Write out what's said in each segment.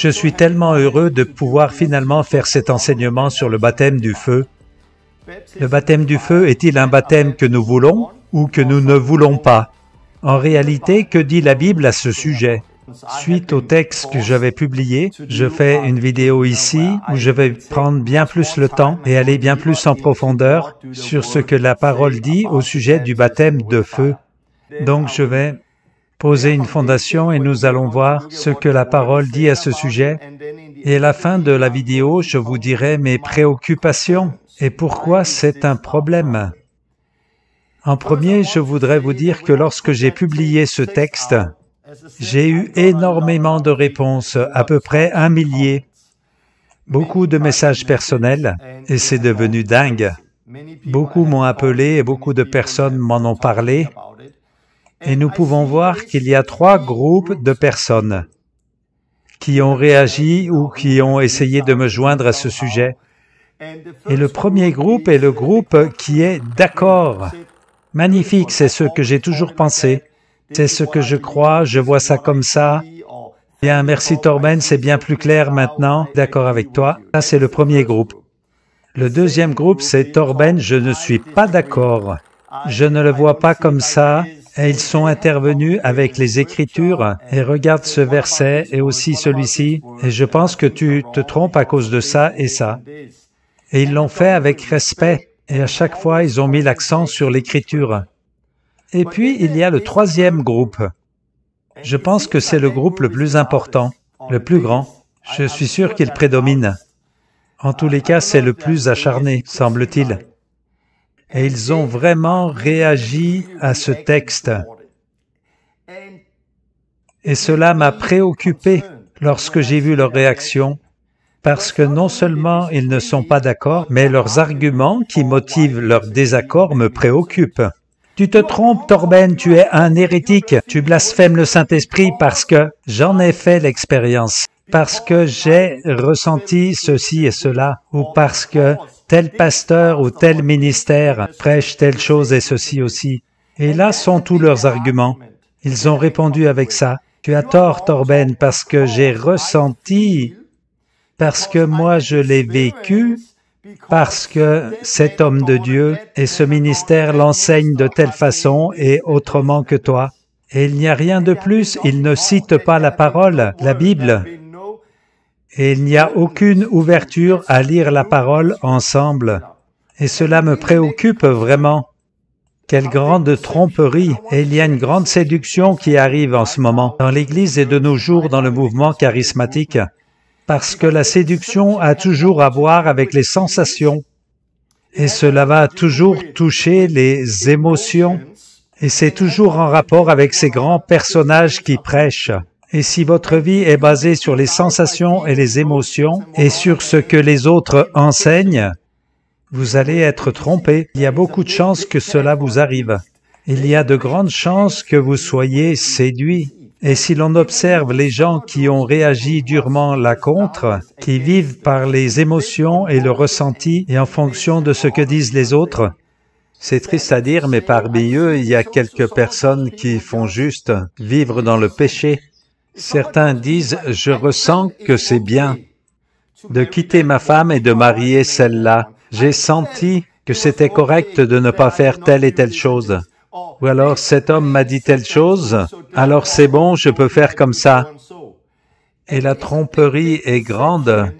Je suis tellement heureux de pouvoir finalement faire cet enseignement sur le baptême du feu. Le baptême du feu est-il un baptême que nous voulons ou que nous ne voulons pas? En réalité, que dit la Bible à ce sujet? Suite au texte que j'avais publié, je fais une vidéo ici où je vais prendre bien plus le temps et aller bien plus en profondeur sur ce que la parole dit au sujet du baptême de feu. Donc je vais poser une fondation et nous allons voir ce que la parole dit à ce sujet. Et à la fin de la vidéo, je vous dirai mes préoccupations et pourquoi c'est un problème. En premier, je voudrais vous dire que lorsque j'ai publié ce texte, j'ai eu énormément de réponses, à peu près 1 millier, beaucoup de messages personnels, et c'est devenu dingue. Beaucoup m'ont appelé et beaucoup de personnes m'en ont parlé, et nous pouvons voir qu'il y a 3 groupes de personnes qui ont réagi ou qui ont essayé de me joindre à ce sujet. Et le premier groupe est le groupe qui est d'accord. Magnifique, c'est ce que j'ai toujours pensé. C'est ce que je crois, je vois ça comme ça. Bien, merci Torben, c'est bien plus clair maintenant. D'accord avec toi. Ça, c'est le premier groupe. Le deuxième groupe, c'est Torben, je ne suis pas d'accord. Je ne le vois pas comme ça. Et ils sont intervenus avec les Écritures, et regarde ce verset, et aussi celui-ci, et je pense que tu te trompes à cause de ça et ça. Et ils l'ont fait avec respect, et à chaque fois, ils ont mis l'accent sur l'Écriture. Et puis, il y a le troisième groupe. Je pense que c'est le groupe le plus important, le plus grand. Je suis sûr qu'il prédomine. En tous les cas, c'est le plus acharné, semble-t-il. Et ils ont vraiment réagi à ce texte. Et cela m'a préoccupé lorsque j'ai vu leur réaction, parce que non seulement ils ne sont pas d'accord, mais leurs arguments qui motivent leur désaccord me préoccupent. Tu te trompes, Torben, tu es un hérétique, tu blasphèmes le Saint-Esprit parce que j'en ai fait l'expérience, parce que j'ai ressenti ceci et cela, ou parce que tel pasteur ou tel ministère prêche telle chose et ceci aussi. Et là sont tous leurs arguments. Ils ont répondu avec ça. Tu as tort, Torben, parce que j'ai ressenti, parce que moi je l'ai vécu, parce que cet homme de Dieu et ce ministère l'enseignent de telle façon et autrement que toi. Et il n'y a rien de plus, il ne cite pas la parole, la Bible. Et il n'y a aucune ouverture à lire la parole ensemble. Et cela me préoccupe vraiment. Quelle grande tromperie! Et il y a une grande séduction qui arrive en ce moment dans l'Église et de nos jours dans le mouvement charismatique. Parce que la séduction a toujours à voir avec les sensations, et cela va toujours toucher les émotions, et c'est toujours en rapport avec ces grands personnages qui prêchent. Et si votre vie est basée sur les sensations et les émotions, et sur ce que les autres enseignent, vous allez être trompé. Il y a beaucoup de chances que cela vous arrive. Il y a de grandes chances que vous soyez séduits. Et si l'on observe les gens qui ont réagi durement là contre, qui vivent par les émotions et le ressenti et en fonction de ce que disent les autres, c'est triste à dire, mais parmi eux, il y a quelques personnes qui font juste vivre dans le péché. Certains disent « je ressens que c'est bien de quitter ma femme et de marier celle-là. J'ai senti que c'était correct de ne pas faire telle et telle chose. » Ou alors, cet homme m'a dit telle chose, alors c'est bon, je peux faire comme ça. Et la tromperie est grande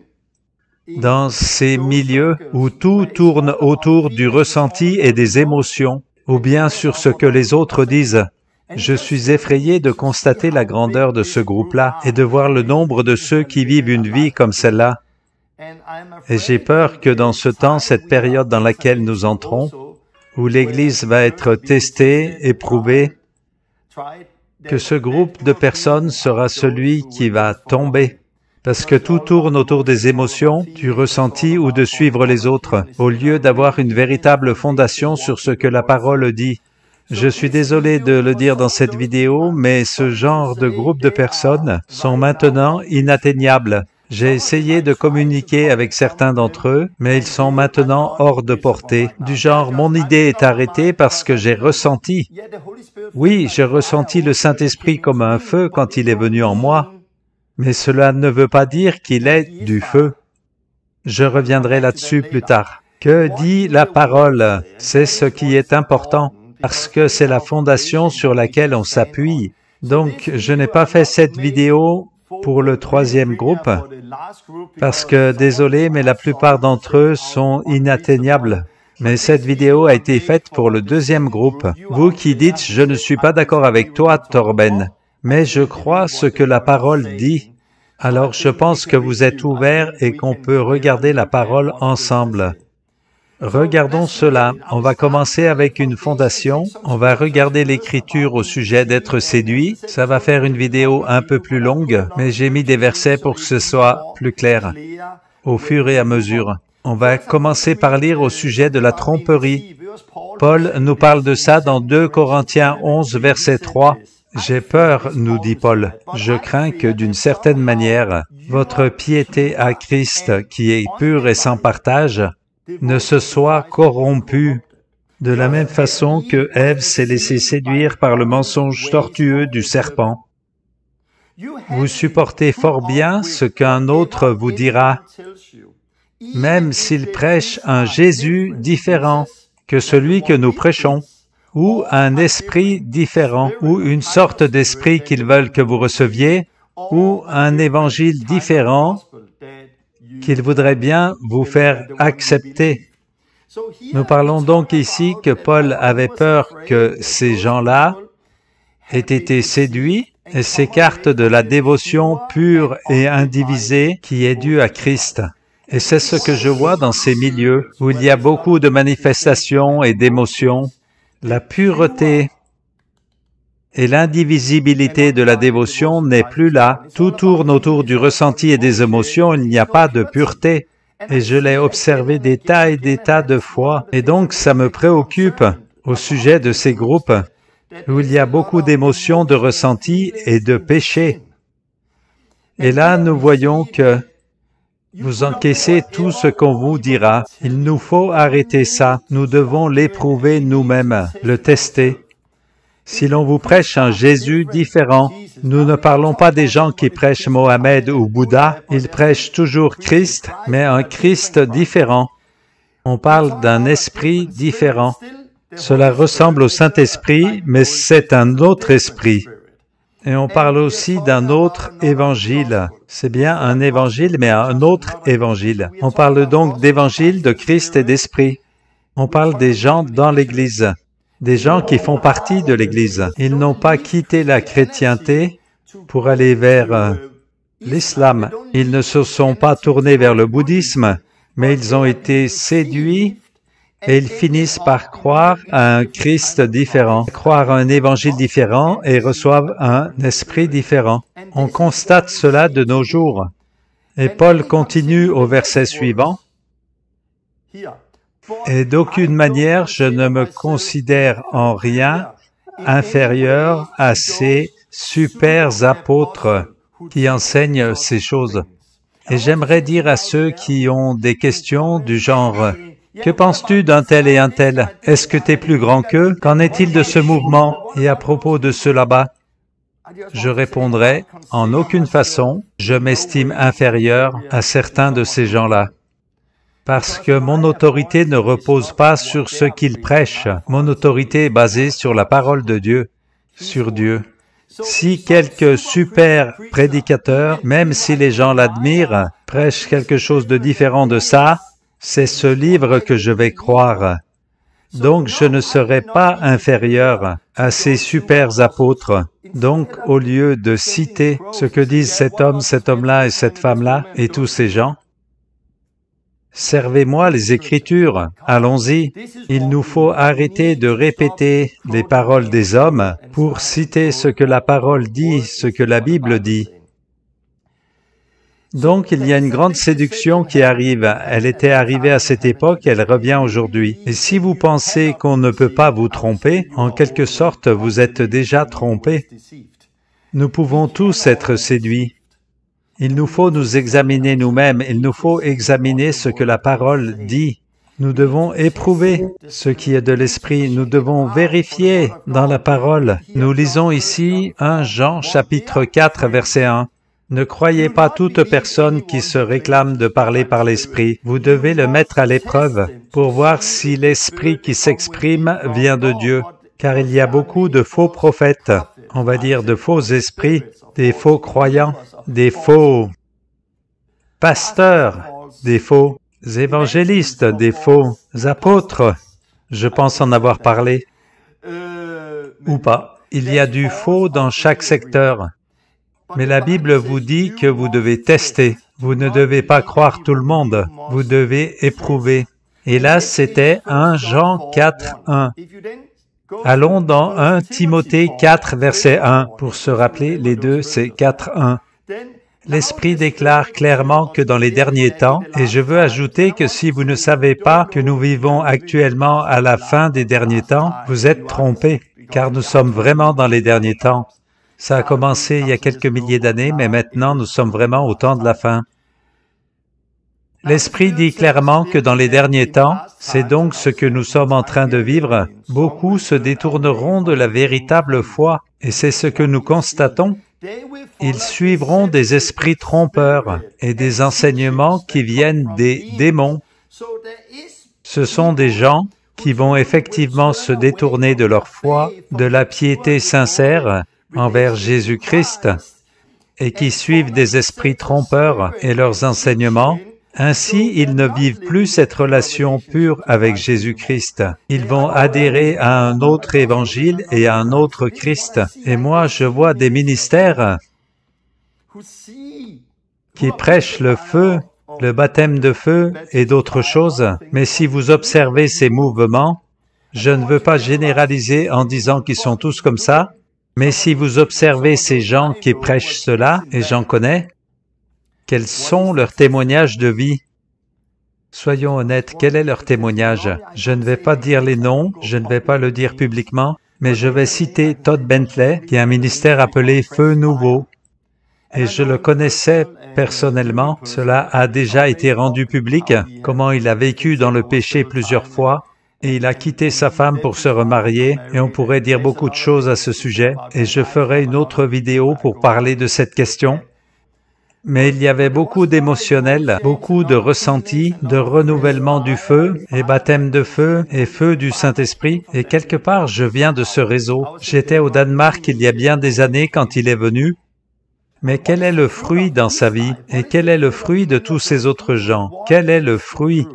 dans ces milieux où tout tourne autour du ressenti et des émotions, ou bien sur ce que les autres disent. Je suis effrayé de constater la grandeur de ce groupe-là et de voir le nombre de ceux qui vivent une vie comme celle-là. Et j'ai peur que dans ce temps, cette période dans laquelle nous entrons, où l'Église va être testée, éprouvée, que ce groupe de personnes sera celui qui va tomber, parce que tout tourne autour des émotions, du ressenti ou de suivre les autres, au lieu d'avoir une véritable fondation sur ce que la parole dit. Je suis désolé de le dire dans cette vidéo, mais ce genre de groupe de personnes sont maintenant inatteignables. J'ai essayé de communiquer avec certains d'entre eux, mais ils sont maintenant hors de portée. Du genre, mon idée est arrêtée parce que j'ai ressenti. Oui, j'ai ressenti le Saint-Esprit comme un feu quand il est venu en moi, mais cela ne veut pas dire qu'il est du feu. Je reviendrai là-dessus plus tard. Que dit la parole? C'est ce qui est important, parce que c'est la fondation sur laquelle on s'appuie. Donc, je n'ai pas fait cette vidéo pour le troisième groupe, parce que, désolé, mais la plupart d'entre eux sont inatteignables. Mais cette vidéo a été faite pour le deuxième groupe. Vous qui dites « Je ne suis pas d'accord avec toi, Torben, mais je crois ce que la parole dit », alors je pense que vous êtes ouverts et qu'on peut regarder la parole ensemble. Regardons cela. On va commencer avec une fondation. On va regarder l'Écriture au sujet d'être séduit. Ça va faire une vidéo un peu plus longue, mais j'ai mis des versets pour que ce soit plus clair au fur et à mesure. On va commencer par lire au sujet de la tromperie. Paul nous parle de ça dans 2 Corinthiens 11, verset 3. « J'ai peur, nous dit Paul, je crains que d'une certaine manière, votre piété à Christ, qui est pure et sans partage, ne se soit corrompue, de la même façon que Ève s'est laissée séduire par le mensonge tortueux du serpent. Vous supportez fort bien ce qu'un autre vous dira, même s'il prêche un Jésus différent que celui que nous prêchons, ou un esprit différent, ou une sorte d'esprit qu'ils veulent que vous receviez, ou un évangile différent qu'ils voudraient bien vous faire accepter. » Nous parlons donc ici que Paul avait peur que ces gens-là aient été séduits et s'écartent de la dévotion pure et indivisée qui est due à Christ. Et c'est ce que je vois dans ces milieux où il y a beaucoup de manifestations et d'émotions. La pureté et l'indivisibilité de la dévotion n'est plus là. Tout tourne autour du ressenti et des émotions, il n'y a pas de pureté. Et je l'ai observé des tas et des tas de fois. Et donc, ça me préoccupe au sujet de ces groupes où il y a beaucoup d'émotions, de ressentis et de péchés. Et là, nous voyons que vous encaissez tout ce qu'on vous dira. Il nous faut arrêter ça. Nous devons l'éprouver nous-mêmes, le tester. Si l'on vous prêche un Jésus différent, nous ne parlons pas des gens qui prêchent Mohamed ou Bouddha, ils prêchent toujours Christ, mais un Christ différent. On parle d'un esprit différent. Cela ressemble au Saint-Esprit, mais c'est un autre esprit. Et on parle aussi d'un autre évangile. C'est bien un évangile, mais un autre évangile. On parle donc d'évangile, de Christ et d'esprit. On parle des gens dans l'Église, des gens qui font partie de l'Église. Ils n'ont pas quitté la chrétienté pour aller vers l'islam. Ils ne se sont pas tournés vers le bouddhisme, mais ils ont été séduits et ils finissent par croire à un Christ différent, croire à un évangile différent et reçoivent un esprit différent. On constate cela de nos jours. Et Paul continue au verset suivant. « Et d'aucune manière je ne me considère en rien inférieur à ces super apôtres qui enseignent ces choses. » Et j'aimerais dire à ceux qui ont des questions du genre « Que penses-tu d'un tel et un tel? Est-ce que tu es plus grand qu'eux? Qu'en est-il de ce mouvement? Et à propos de ceux là-bas? » Je répondrai « En aucune façon, je m'estime inférieur à certains de ces gens-là. » Parce que mon autorité ne repose pas sur ce qu'ils prêchent. Mon autorité est basée sur la parole de Dieu, sur Dieu. Si quelques super prédicateurs, même si les gens l'admirent, prêchent quelque chose de différent de ça, c'est ce livre que je vais croire. Donc je ne serai pas inférieur à ces super apôtres. Donc au lieu de citer ce que disent cet homme-là et cette femme-là et tous ces gens, servez-moi les Écritures, allons-y. Il nous faut arrêter de répéter les paroles des hommes pour citer ce que la parole dit, ce que la Bible dit. Donc, il y a une grande séduction qui arrive. Elle était arrivée à cette époque, elle revient aujourd'hui. Et si vous pensez qu'on ne peut pas vous tromper, en quelque sorte, vous êtes déjà trompé. Nous pouvons tous être séduits. Il nous faut nous examiner nous-mêmes, il nous faut examiner ce que la parole dit. Nous devons éprouver ce qui est de l'Esprit, nous devons vérifier dans la parole. Nous lisons ici 1 Jean chapitre 4 verset 1. « Ne croyez pas toute personne qui se réclame de parler par l'Esprit. Vous devez le mettre à l'épreuve pour voir si l'Esprit qui s'exprime vient de Dieu. Car il y a beaucoup de faux prophètes, on va dire de faux esprits, des faux croyants, des faux pasteurs, des faux évangélistes, des faux apôtres. Je pense en avoir parlé. Ou pas. Il y a du faux dans chaque secteur. Mais la Bible vous dit que vous devez tester. Vous ne devez pas croire tout le monde. Vous devez éprouver. Et là, c'était 1 Jean 4, 1. Allons dans 1 Timothée 4, verset 1. Pour se rappeler, les deux, c'est 4, 1. L'Esprit déclare clairement que dans les derniers temps, et je veux ajouter que si vous ne savez pas que nous vivons actuellement à la fin des derniers temps, vous êtes trompés, car nous sommes vraiment dans les derniers temps. Ça a commencé il y a quelques milliers d'années, mais maintenant nous sommes vraiment au temps de la fin. L'Esprit dit clairement que dans les derniers temps, c'est donc ce que nous sommes en train de vivre, beaucoup se détourneront de la véritable foi, et c'est ce que nous constatons. Ils suivront des esprits trompeurs et des enseignements qui viennent des démons. Ce sont des gens qui vont effectivement se détourner de leur foi, de la piété sincère envers Jésus-Christ, et qui suivent des esprits trompeurs et leurs enseignements. Ainsi, ils ne vivent plus cette relation pure avec Jésus-Christ. Ils vont adhérer à un autre évangile et à un autre Christ. Et moi, je vois des ministères qui prêchent le feu, le baptême de feu et d'autres choses. Mais si vous observez ces mouvements, je ne veux pas généraliser en disant qu'ils sont tous comme ça, mais si vous observez ces gens qui prêchent cela, et j'en connais, quels sont leurs témoignages de vie? Soyons honnêtes, quel est leur témoignage? Je ne vais pas dire les noms, je ne vais pas le dire publiquement, mais je vais citer Todd Bentley, qui a un ministère appelé Feu Nouveau. Et je le connaissais personnellement, cela a déjà été rendu public, comment il a vécu dans le péché plusieurs fois, et il a quitté sa femme pour se remarier, et on pourrait dire beaucoup de choses à ce sujet, et je ferai une autre vidéo pour parler de cette question. Mais il y avait beaucoup d'émotionnel, beaucoup de ressenti, de renouvellement du feu, et baptême de feu, et feu du Saint-Esprit, et quelque part je viens de ce réseau. J'étais au Danemark il y a bien des années quand il est venu, mais quel est le fruit dans sa vie, et quel est le fruit de tous ces autres gens? Quel est le fruit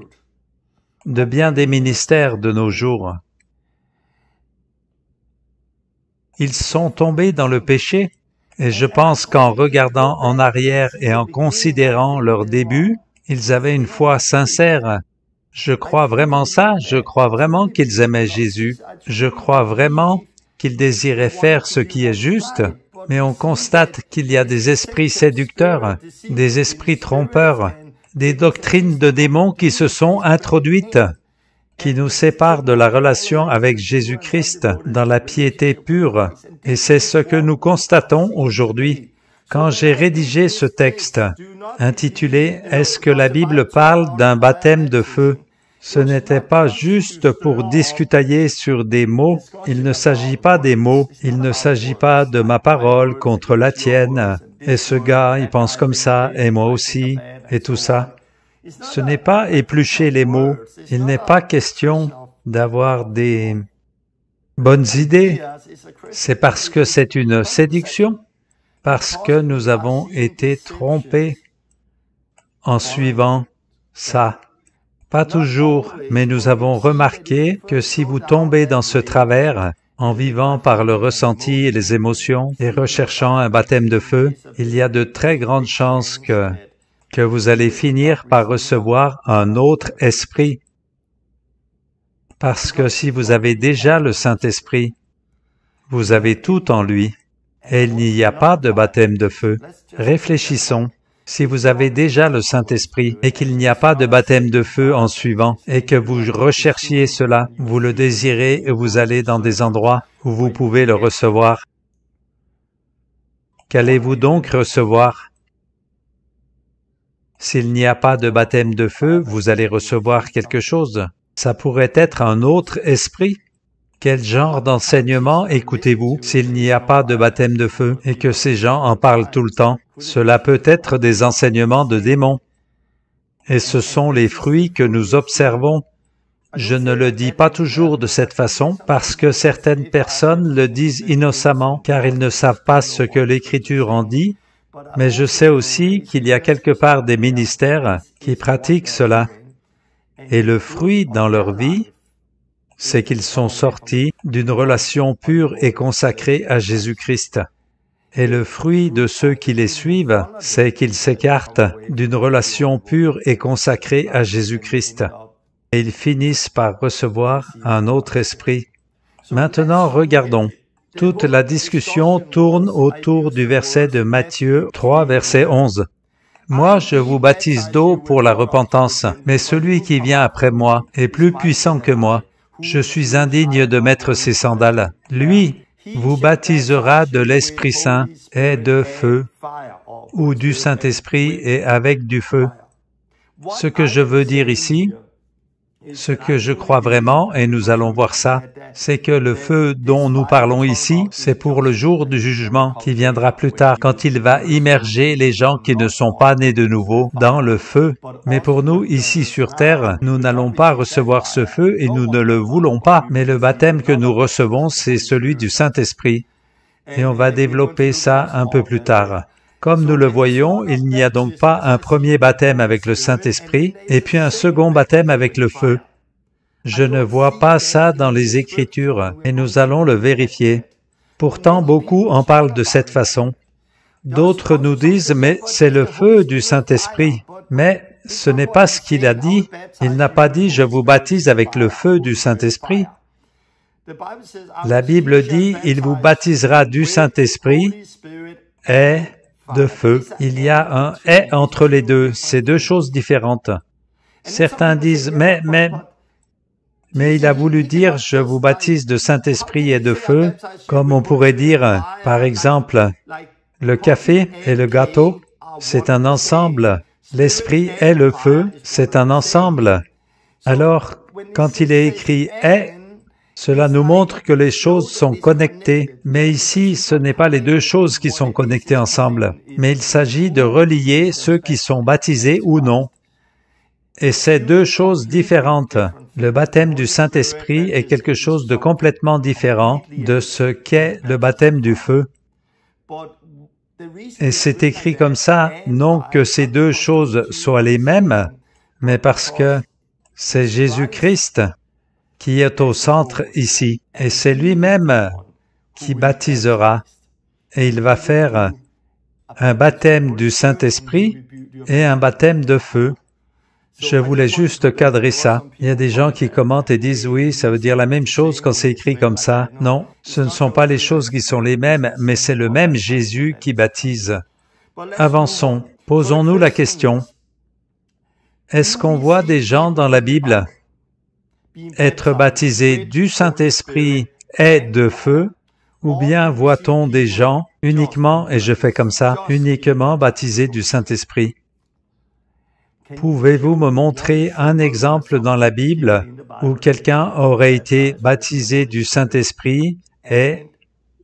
de bien des ministères de nos jours? Ils sont tombés dans le péché. Et je pense qu'en regardant en arrière et en considérant leur début, ils avaient une foi sincère. Je crois vraiment ça, je crois vraiment qu'ils aimaient Jésus. Je crois vraiment qu'ils désiraient faire ce qui est juste, mais on constate qu'il y a des esprits séducteurs, des esprits trompeurs, des doctrines de démons qui se sont introduites, qui nous séparent de la relation avec Jésus-Christ dans la piété pure. Et c'est ce que nous constatons aujourd'hui. Quand j'ai rédigé ce texte, intitulé « Est-ce que la Bible parle d'un baptême de feu ?» Ce n'était pas juste pour discutailler sur des mots. Il ne s'agit pas des mots. Il ne s'agit pas de ma parole contre la tienne. Et ce gars, il pense comme ça, et moi aussi, et tout ça. Ce n'est pas éplucher les mots. Il n'est pas question d'avoir des bonnes idées. C'est parce que c'est une séduction, parce que nous avons été trompés en suivant ça. Pas toujours, mais nous avons remarqué que si vous tombez dans ce travers, en vivant par le ressenti et les émotions et recherchant un baptême de feu, il y a de très grandes chances que vous allez finir par recevoir un autre esprit. Parce que si vous avez déjà le Saint-Esprit, vous avez tout en lui, et il n'y a pas de baptême de feu. Réfléchissons. Si vous avez déjà le Saint-Esprit et qu'il n'y a pas de baptême de feu en suivant, et que vous recherchiez cela, vous le désirez et vous allez dans des endroits où vous pouvez le recevoir, qu'allez-vous donc recevoir? S'il n'y a pas de baptême de feu, vous allez recevoir quelque chose. Ça pourrait être un autre esprit. Quel genre d'enseignement écoutez-vous s'il n'y a pas de baptême de feu et que ces gens en parlent tout le temps? Cela peut être des enseignements de démons. Et ce sont les fruits que nous observons. Je ne le dis pas toujours de cette façon parce que certaines personnes le disent innocemment car ils ne savent pas ce que l'Écriture en dit, mais je sais aussi qu'il y a quelque part des ministères qui pratiquent cela. Et le fruit dans leur vie, c'est qu'ils sont sortis d'une relation pure et consacrée à Jésus-Christ. Et le fruit de ceux qui les suivent, c'est qu'ils s'écartent d'une relation pure et consacrée à Jésus-Christ. Et ils finissent par recevoir un autre esprit. Maintenant, regardons. Toute la discussion tourne autour du verset de Matthieu 3, verset 11. « Moi, je vous baptise d'eau pour la repentance, mais celui qui vient après moi est plus puissant que moi. Je suis indigne de mettre ses sandales. Lui vous baptisera de l'Esprit Saint et de feu, ou du Saint-Esprit et avec du feu. » Ce que je veux dire ici, ce que je crois vraiment, et nous allons voir ça, c'est que le feu dont nous parlons ici, c'est pour le jour du jugement qui viendra plus tard, quand il va immerger les gens qui ne sont pas nés de nouveau dans le feu. Mais pour nous, ici sur terre, nous n'allons pas recevoir ce feu et nous ne le voulons pas, mais le baptême que nous recevons, c'est celui du Saint-Esprit. Et on va développer ça un peu plus tard. Comme nous le voyons, il n'y a donc pas un premier baptême avec le Saint-Esprit et puis un second baptême avec le feu. Je ne vois pas ça dans les Écritures et nous allons le vérifier. Pourtant, beaucoup en parlent de cette façon. D'autres nous disent, mais c'est le feu du Saint-Esprit. Mais ce n'est pas ce qu'il a dit. Il n'a pas dit, je vous baptise avec le feu du Saint-Esprit. La Bible dit, il vous baptisera du Saint-Esprit et de feu. Il y a un « et » entre les deux, c'est deux choses différentes. Certains disent « mais il a voulu dire « je vous baptise de Saint-Esprit et de feu », comme on pourrait dire, par exemple, le café et le gâteau, c'est un ensemble. L'Esprit et le feu, c'est un ensemble. Alors, quand il est écrit « et », cela nous montre que les choses sont connectées, mais ici, ce n'est pas les deux choses qui sont connectées ensemble, mais il s'agit de relier ceux qui sont baptisés ou non. Et c'est deux choses différentes. Le baptême du Saint-Esprit est quelque chose de complètement différent de ce qu'est le baptême du feu. Et c'est écrit comme ça, non que ces deux choses soient les mêmes, mais parce que c'est Jésus-Christ qui est au centre ici, et c'est lui-même qui baptisera, et il va faire un baptême du Saint-Esprit et un baptême de feu. Je voulais juste cadrer ça. Il y a des gens qui commentent et disent « oui, ça veut dire la même chose quand c'est écrit comme ça ». Non, ce ne sont pas les choses qui sont les mêmes, mais c'est le même Jésus qui baptise. Avançons, posons-nous la question. Est-ce qu'on voit des gens dans la Bible être baptisés du Saint-Esprit et de feu, ou bien voit-on des gens uniquement, et je fais comme ça, uniquement baptisés du Saint-Esprit? Pouvez-vous me montrer un exemple dans la Bible où quelqu'un aurait été baptisé du Saint-Esprit et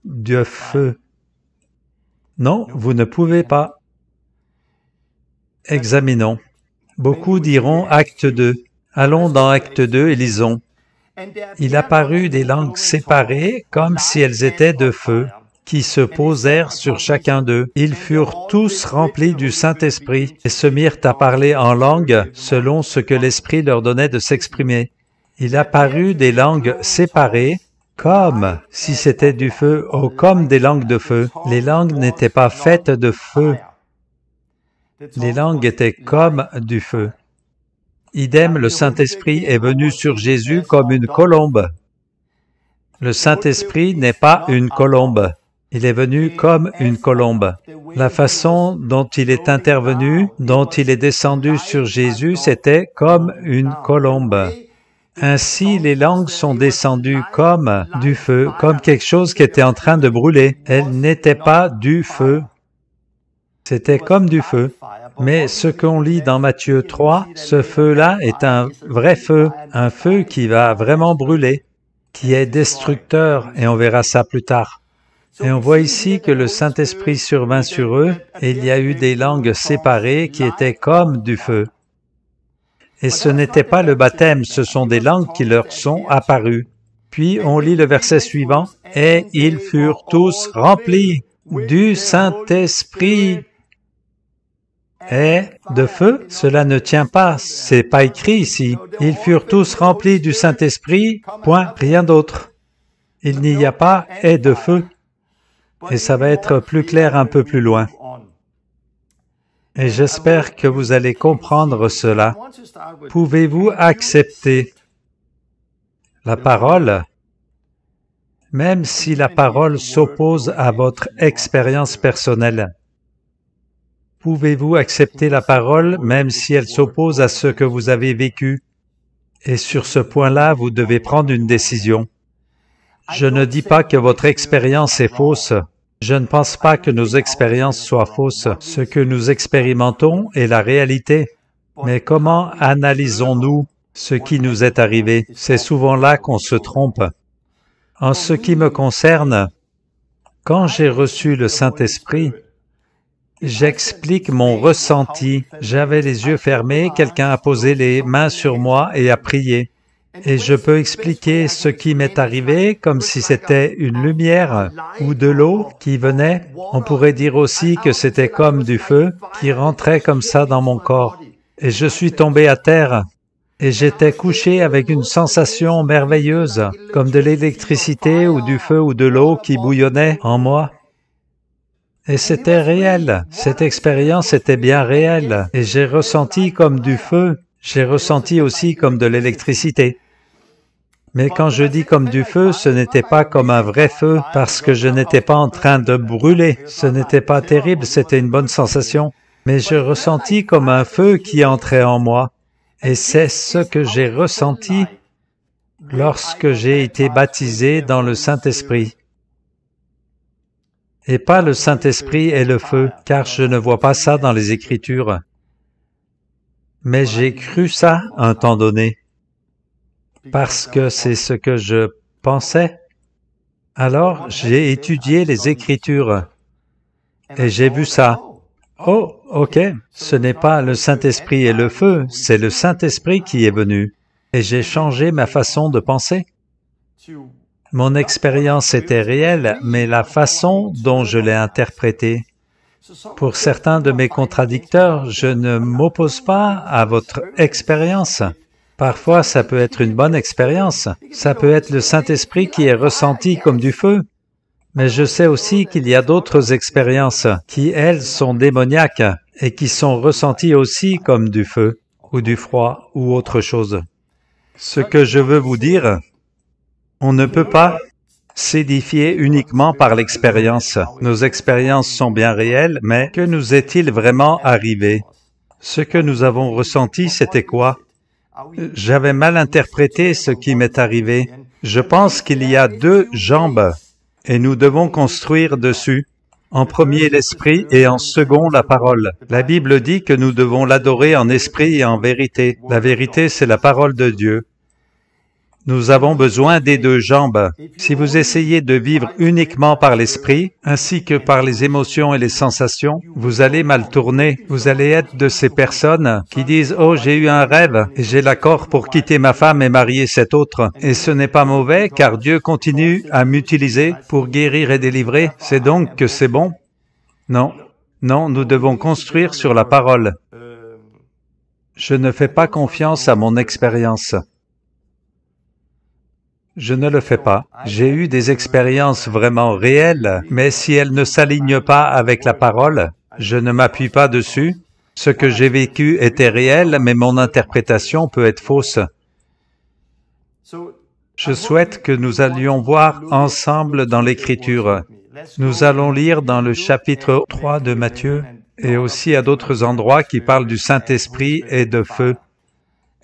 de feu? Non, vous ne pouvez pas. Examinons. Beaucoup diront Acte 2. Allons dans Acte 2 et lisons. Il apparut des langues séparées comme si elles étaient de feu, qui se posèrent sur chacun d'eux. Ils furent tous remplis du Saint-Esprit et se mirent à parler en langue selon ce que l'Esprit leur donnait de s'exprimer. Il apparut des langues séparées comme si c'était du feu, ou comme des langues de feu. Les langues n'étaient pas faites de feu. Les langues étaient comme du feu. Idem, le Saint-Esprit est venu sur Jésus comme une colombe. Le Saint-Esprit n'est pas une colombe. Il est venu comme une colombe. La façon dont il est intervenu, dont il est descendu sur Jésus, c'était comme une colombe. Ainsi, les langues sont descendues comme du feu, comme quelque chose qui était en train de brûler. Elles n'étaient pas du feu. C'était comme du feu. Mais ce qu'on lit dans Matthieu 3, ce feu-là est un vrai feu, un feu qui va vraiment brûler, qui est destructeur, et on verra ça plus tard. Et on voit ici que le Saint-Esprit survint sur eux, et il y a eu des langues séparées qui étaient comme du feu. Et ce n'était pas le baptême, ce sont des langues qui leur sont apparues. Puis on lit le verset suivant, « Et ils furent tous remplis du Saint-Esprit. » Et de feu, cela ne tient pas, c'est pas écrit ici. Ils furent tous remplis du Saint-Esprit, point, rien d'autre. Il n'y a pas « et de feu ». Et ça va être plus clair un peu plus loin. Et j'espère que vous allez comprendre cela. Pouvez-vous accepter la parole, même si la parole s'oppose à votre expérience personnelle? Pouvez-vous accepter la parole, même si elle s'oppose à ce que vous avez vécu? Et sur ce point-là, vous devez prendre une décision. Je ne dis pas que votre expérience est fausse. Je ne pense pas que nos expériences soient fausses. Ce que nous expérimentons est la réalité. Mais comment analysons-nous ce qui nous est arrivé? C'est souvent là qu'on se trompe. En ce qui me concerne, quand j'ai reçu le Saint-Esprit, j'explique mon ressenti. J'avais les yeux fermés, quelqu'un a posé les mains sur moi et a prié. Et je peux expliquer ce qui m'est arrivé comme si c'était une lumière ou de l'eau qui venait. On pourrait dire aussi que c'était comme du feu qui rentrait comme ça dans mon corps. Et je suis tombé à terre et j'étais couché avec une sensation merveilleuse, comme de l'électricité ou du feu ou de l'eau qui bouillonnait en moi. Et c'était réel, cette expérience était bien réelle, et j'ai ressenti comme du feu, j'ai ressenti aussi comme de l'électricité. Mais quand je dis comme du feu, ce n'était pas comme un vrai feu, parce que je n'étais pas en train de brûler, ce n'était pas terrible, c'était une bonne sensation. Mais je ressentis comme un feu qui entrait en moi, et c'est ce que j'ai ressenti lorsque j'ai été baptisé dans le Saint-Esprit. Et pas le Saint-Esprit et le feu, car je ne vois pas ça dans les Écritures. Mais j'ai cru ça un temps donné, parce que c'est ce que je pensais. Alors j'ai étudié les Écritures, et j'ai vu ça. Oh, ok, ce n'est pas le Saint-Esprit et le feu, c'est le Saint-Esprit qui est venu, et j'ai changé ma façon de penser. Mon expérience était réelle, mais la façon dont je l'ai interprétée. Pour certains de mes contradicteurs, je ne m'oppose pas à votre expérience. Parfois, ça peut être une bonne expérience. Ça peut être le Saint-Esprit qui est ressenti comme du feu. Mais je sais aussi qu'il y a d'autres expériences qui, elles, sont démoniaques et qui sont ressenties aussi comme du feu ou du froid ou autre chose. Ce que je veux vous dire, on ne peut pas s'édifier uniquement par l'expérience. Nos expériences sont bien réelles, mais que nous est-il vraiment arrivé? Ce que nous avons ressenti, c'était quoi? J'avais mal interprété ce qui m'est arrivé. Je pense qu'il y a deux jambes, et nous devons construire dessus. En premier l'esprit et en second la parole. La Bible dit que nous devons l'adorer en esprit et en vérité. La vérité, c'est la parole de Dieu. Nous avons besoin des deux jambes. Si vous essayez de vivre uniquement par l'esprit, ainsi que par les émotions et les sensations, vous allez mal tourner. Vous allez être de ces personnes qui disent « Oh, j'ai eu un rêve et j'ai l'accord pour quitter ma femme et marier cette autre. » Et ce n'est pas mauvais, car Dieu continue à m'utiliser pour guérir et délivrer. C'est donc que c'est bon? Non. Non, nous devons construire sur la parole. Je ne fais pas confiance à mon expérience. Je ne le fais pas. J'ai eu des expériences vraiment réelles, mais si elles ne s'alignent pas avec la parole, je ne m'appuie pas dessus. Ce que j'ai vécu était réel, mais mon interprétation peut être fausse. Je souhaite que nous allions voir ensemble dans l'Écriture. Nous allons lire dans le chapitre 3 de Matthieu, et aussi à d'autres endroits qui parlent du Saint-Esprit et de feu.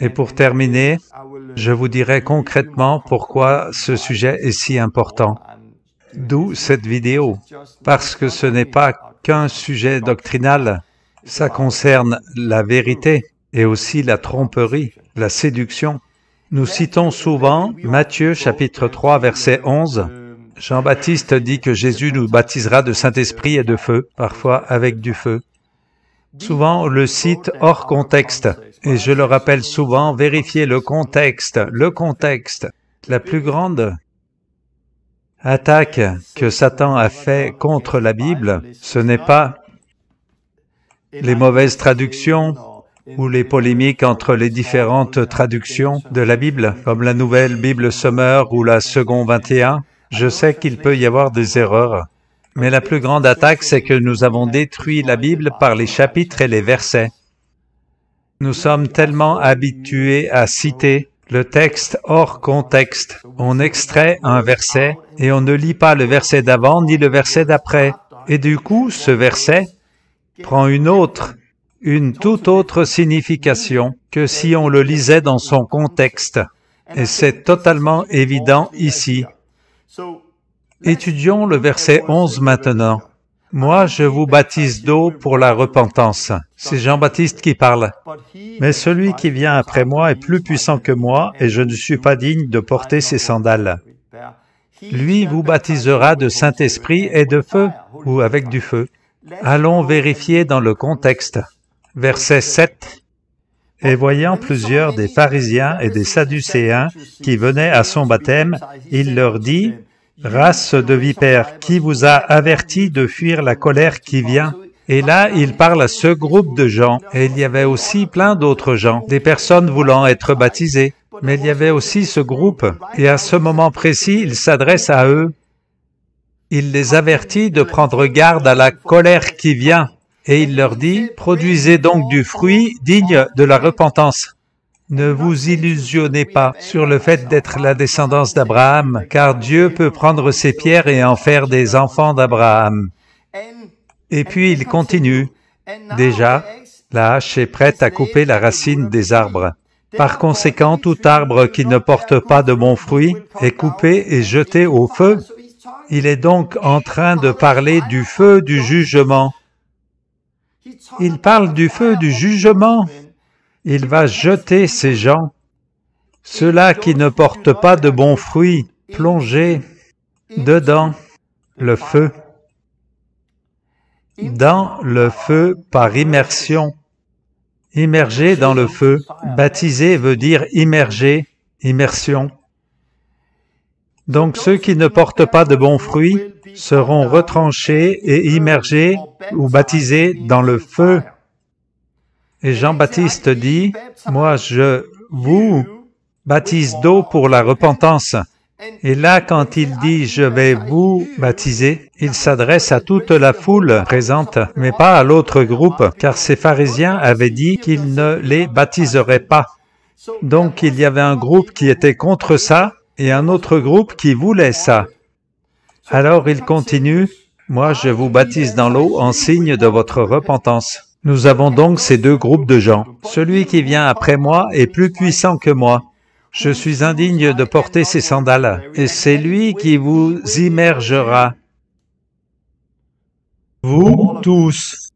Et pour terminer, je vous dirai concrètement pourquoi ce sujet est si important. D'où cette vidéo, parce que ce n'est pas qu'un sujet doctrinal, ça concerne la vérité et aussi la tromperie, la séduction. Nous citons souvent Matthieu chapitre 3 verset 11, « Jean-Baptiste dit que Jésus nous baptisera de Saint-Esprit et de feu, parfois avec du feu. Souvent, on le cite hors contexte, et je le rappelle souvent, vérifiez le contexte, le contexte. La plus grande attaque que Satan a fait contre la Bible, ce n'est pas les mauvaises traductions ou les polémiques entre les différentes traductions de la Bible, comme la Nouvelle Bible Sommaire ou la Second 21. Je sais qu'il peut y avoir des erreurs, mais la plus grande attaque, c'est que nous avons détruit la Bible par les chapitres et les versets. Nous sommes tellement habitués à citer le texte hors contexte. On extrait un verset et on ne lit pas le verset d'avant ni le verset d'après. Et du coup, ce verset prend une toute autre signification que si on le lisait dans son contexte. Et c'est totalement évident ici. Étudions le verset 11 maintenant. « Moi, je vous baptise d'eau pour la repentance. » C'est Jean-Baptiste qui parle. « Mais celui qui vient après moi est plus puissant que moi, et je ne suis pas digne de porter ses sandales. Lui vous baptisera de Saint-Esprit et de feu, ou avec du feu. » Allons vérifier dans le contexte. Verset 7. « Et voyant plusieurs des pharisiens et des sadducéens qui venaient à son baptême, il leur dit, « Race de vipères, qui vous a averti de fuir la colère qui vient ?» Et là, il parle à ce groupe de gens, et il y avait aussi plein d'autres gens, des personnes voulant être baptisées, mais il y avait aussi ce groupe, et à ce moment précis, il s'adresse à eux. Il les avertit de prendre garde à la colère qui vient, et il leur dit, « Produisez donc du fruit digne de la repentance. » Ne vous illusionnez pas sur le fait d'être la descendance d'Abraham, car Dieu peut prendre ces pierres et en faire des enfants d'Abraham. Et puis il continue. Déjà, la hache est prête à couper la racine des arbres. Par conséquent, tout arbre qui ne porte pas de bons fruits est coupé et jeté au feu. Il est donc en train de parler du feu du jugement. Il parle du feu du jugement. Il va jeter ces gens, ceux-là qui ne portent pas de bons fruits, plonger dedans le feu. Dans le feu par immersion. Immerger dans le feu. Baptiser veut dire immerger, immersion. Donc ceux qui ne portent pas de bons fruits seront retranchés et immergés ou baptisés dans le feu. Et Jean-Baptiste dit, « Moi, je vous baptise d'eau pour la repentance. » Et là, quand il dit « Je vais vous baptiser », il s'adresse à toute la foule présente, mais pas à l'autre groupe, car ces pharisiens avaient dit qu'ils ne les baptiseraient pas. Donc, il y avait un groupe qui était contre ça et un autre groupe qui voulait ça. Alors, il continue, « Moi, je vous baptise dans l'eau en signe de votre repentance. » Nous avons donc ces deux groupes de gens. Celui qui vient après moi est plus puissant que moi. Je suis indigne de porter ses sandales, et c'est lui qui vous immergera. Vous tous,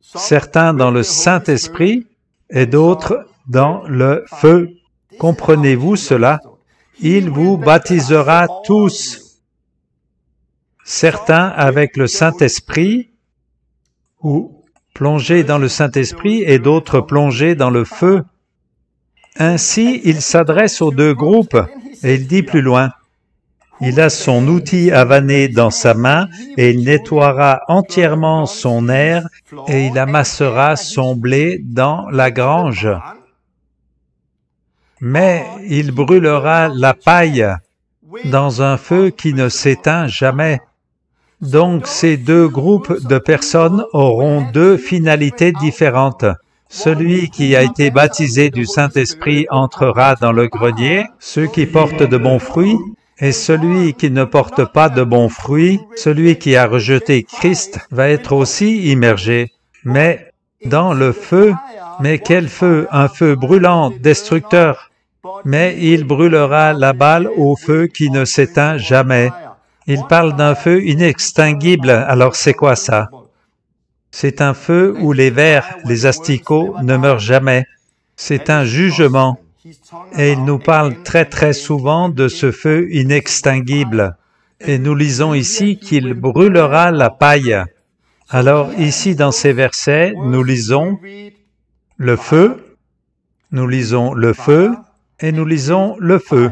certains dans le Saint-Esprit et d'autres dans le feu. Comprenez-vous cela? Il vous baptisera tous. Certains avec le Saint-Esprit, ou plongés dans le Saint-Esprit, et d'autres plongés dans le feu. Ainsi, il s'adresse aux deux groupes, et il dit plus loin, « Il a son outil avané dans sa main, et il nettoiera entièrement son aire, et il amassera son blé dans la grange. Mais il brûlera la paille dans un feu qui ne s'éteint jamais. » Donc ces deux groupes de personnes auront deux finalités différentes. Celui qui a été baptisé du Saint-Esprit entrera dans le grenier, ceux qui portent de bons fruits, et celui qui ne porte pas de bons fruits, celui qui a rejeté Christ, va être aussi immergé, mais dans le feu. Mais quel feu? Un feu brûlant, destructeur. Mais il brûlera la balle au feu qui ne s'éteint jamais. Il parle d'un feu inextinguible, alors c'est quoi ça? C'est un feu où les vers, les asticots, ne meurent jamais. C'est un jugement. Et il nous parle très souvent de ce feu inextinguible. Et nous lisons ici qu'il brûlera la paille. Alors ici dans ces versets, nous lisons le feu, nous lisons le feu et nous lisons le feu.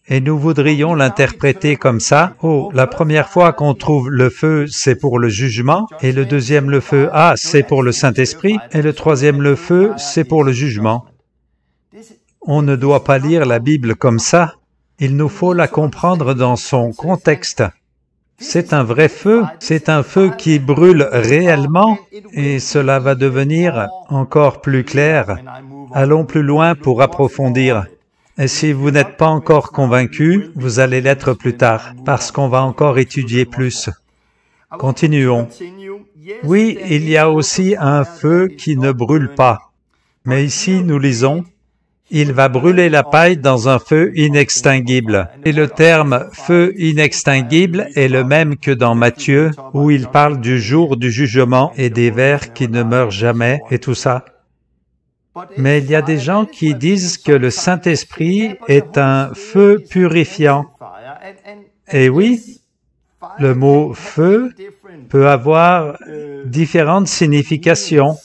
Et nous voudrions l'interpréter comme ça. Oh, la première fois qu'on trouve le feu, c'est pour le jugement, et le deuxième, le feu, c'est pour le Saint-Esprit, et le troisième, le feu, c'est pour le jugement. On ne doit pas lire la Bible comme ça. Il nous faut la comprendre dans son contexte. C'est un vrai feu, c'est un feu qui brûle réellement, et cela va devenir encore plus clair. Allons plus loin pour approfondir. Et si vous n'êtes pas encore convaincu, vous allez l'être plus tard, parce qu'on va encore étudier plus. Continuons. Oui, il y a aussi un feu qui ne brûle pas. Mais ici, nous lisons, « Il va brûler la paille dans un feu inextinguible. » Et le terme « feu inextinguible » est le même que dans Matthieu, où il parle du jour du jugement et des vers qui ne meurent jamais et tout ça. Mais il y a des gens qui disent que le Saint-Esprit est un feu purifiant. Et oui, le mot « feu » peut avoir différentes significations,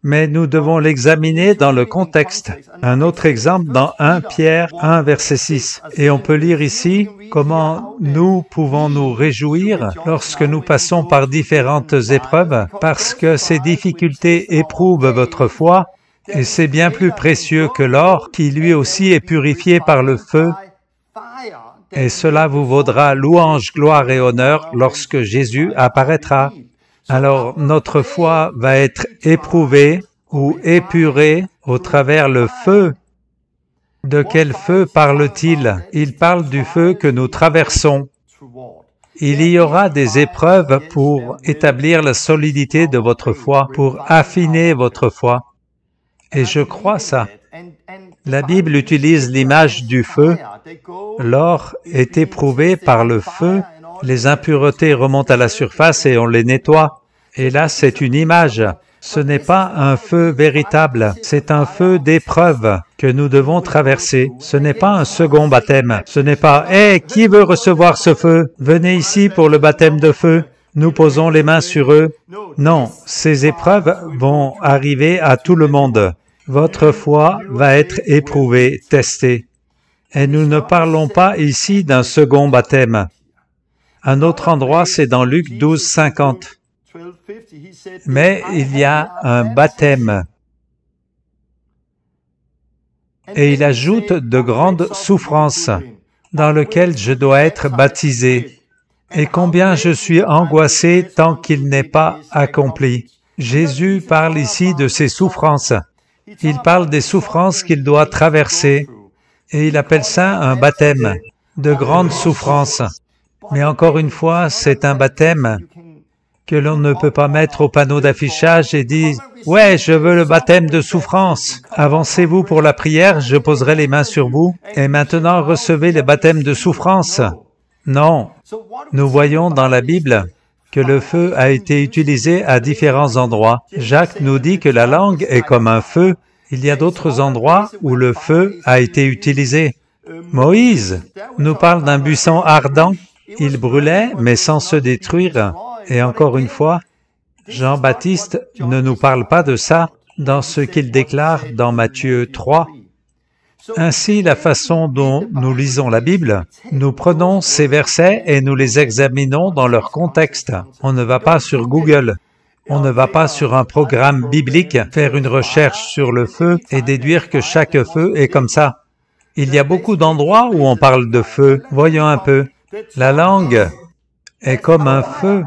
mais nous devons l'examiner dans le contexte. Un autre exemple dans 1 Pierre 1, verset 6. Et on peut lire ici comment nous pouvons nous réjouir lorsque nous passons par différentes épreuves, parce que ces difficultés éprouvent votre foi, et c'est bien plus précieux que l'or, qui lui aussi est purifié par le feu, et cela vous vaudra louange, gloire et honneur lorsque Jésus apparaîtra. Alors notre foi va être éprouvée ou épurée au travers le feu. De quel feu parle-t-il? Il parle du feu que nous traversons. Il y aura des épreuves pour établir la solidité de votre foi, pour affiner votre foi. Et je crois ça. La Bible utilise l'image du feu. L'or est éprouvé par le feu. Les impuretés remontent à la surface et on les nettoie. Et là, c'est une image. Ce n'est pas un feu véritable. C'est un feu d'épreuve que nous devons traverser. Ce n'est pas un second baptême. Ce n'est pas « Hey, qui veut recevoir ce feu? Venez ici pour le baptême de feu. Nous posons les mains sur eux. » Non, ces épreuves vont arriver à tout le monde. Votre foi va être éprouvée, testée. Et nous ne parlons pas ici d'un second baptême. Un autre endroit, c'est dans Luc 12, 50. Mais il y a un baptême. Et il ajoute de grandes souffrances dans lesquelles je dois être baptisé. Et combien je suis angoissé tant qu'il n'est pas accompli. Jésus parle ici de ses souffrances. Il parle des souffrances qu'il doit traverser. Et il appelle ça un baptême, de grandes souffrances. Mais encore une fois, c'est un baptême que l'on ne peut pas mettre au panneau d'affichage et dire « Ouais, je veux le baptême de souffrance. Avancez-vous pour la prière, je poserai les mains sur vous, et maintenant recevez le baptême de souffrance. » Non, nous voyons dans la Bible que le feu a été utilisé à différents endroits. Jacques nous dit que la langue est comme un feu. Il y a d'autres endroits où le feu a été utilisé. Moïse nous parle d'un buisson ardent. Il brûlait, mais sans se détruire. Et encore une fois, Jean-Baptiste ne nous parle pas de ça dans ce qu'il déclare dans Matthieu 3. Ainsi, la façon dont nous lisons la Bible, nous prenons ces versets et nous les examinons dans leur contexte. On ne va pas sur Google, on ne va pas sur un programme biblique faire une recherche sur le feu et déduire que chaque feu est comme ça. Il y a beaucoup d'endroits où on parle de feu. Voyons un peu. La langue est comme un feu.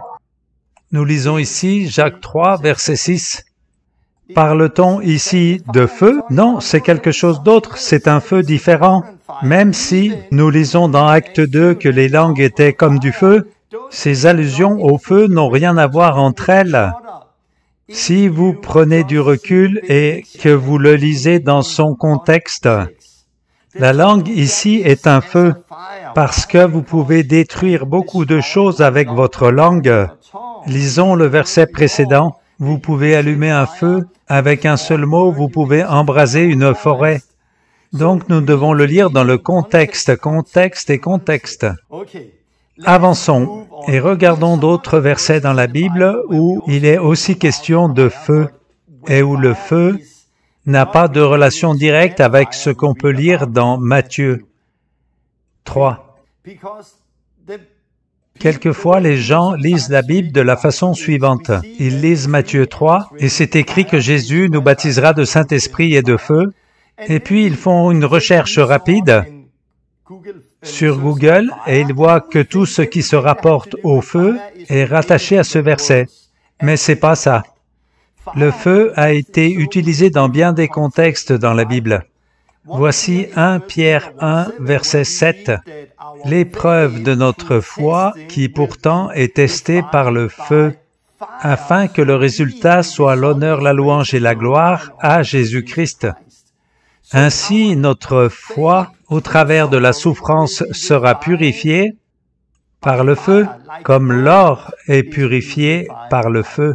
Nous lisons ici Jacques 3, verset 6. Parle-t-on ici de feu? Non, c'est quelque chose d'autre, c'est un feu différent. Même si nous lisons dans Acte 2 que les langues étaient comme du feu, ces allusions au feu n'ont rien à voir entre elles. Si vous prenez du recul et que vous le lisez dans son contexte, la langue ici est un feu, parce que vous pouvez détruire beaucoup de choses avec votre langue. Lisons le verset précédent. Vous pouvez allumer un feu. Avec un seul mot, vous pouvez embraser une forêt. Donc nous devons le lire dans le contexte, contexte et contexte. Avançons et regardons d'autres versets dans la Bible où il est aussi question de feu et où le feu n'a pas de relation directe avec ce qu'on peut lire dans Matthieu 3. Quelquefois, les gens lisent la Bible de la façon suivante. Ils lisent Matthieu 3 et c'est écrit que Jésus nous baptisera de Saint-Esprit et de feu. Et puis, ils font une recherche rapide sur Google et ils voient que tout ce qui se rapporte au feu est rattaché à ce verset. Mais c'est pas ça. Le feu a été utilisé dans bien des contextes dans la Bible. Voici 1 Pierre 1, verset 7. L'épreuve de notre foi, qui pourtant est testée par le feu, afin que le résultat soit l'honneur, la louange et la gloire à Jésus-Christ. Ainsi, notre foi, au travers de la souffrance, sera purifiée par le feu, comme l'or est purifié par le feu.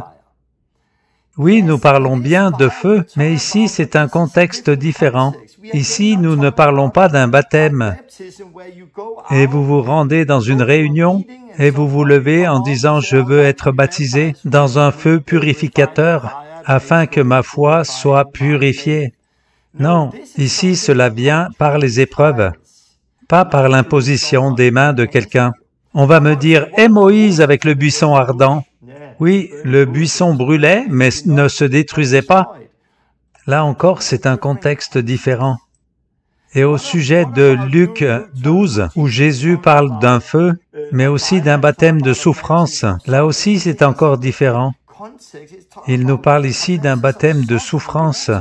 Oui, nous parlons bien de feu, mais ici, c'est un contexte différent. Ici, nous ne parlons pas d'un baptême. Et vous vous rendez dans une réunion et vous vous levez en disant « Je veux être baptisé dans un feu purificateur afin que ma foi soit purifiée. » Non, ici, cela vient par les épreuves, pas par l'imposition des mains de quelqu'un. On va me dire « Et Moïse avec le buisson ardent ?» Oui, le buisson brûlait, mais ne se détruisait pas. Là encore, c'est un contexte différent. Et au sujet de Luc 12, où Jésus parle d'un feu, mais aussi d'un baptême de souffrance, là aussi c'est encore différent. Il nous parle ici d'un baptême de souffrance.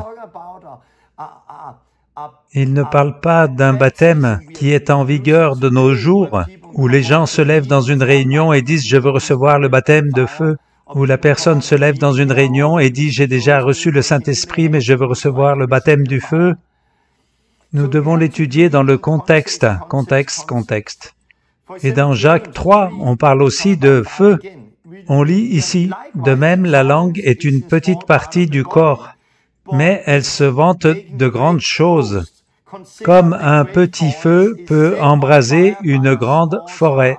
Il ne parle pas d'un baptême qui est en vigueur de nos jours, où les gens se lèvent dans une réunion et disent « Je veux recevoir le baptême de feu », où la personne se lève dans une réunion et dit « J'ai déjà reçu le Saint-Esprit, mais je veux recevoir le baptême du feu ». Nous devons l'étudier dans le contexte, contexte. Et dans Jacques 3, on parle aussi de feu. On lit ici, « De même, la langue est une petite partie du corps, mais elle se vante de grandes choses, comme un petit feu peut embraser une grande forêt.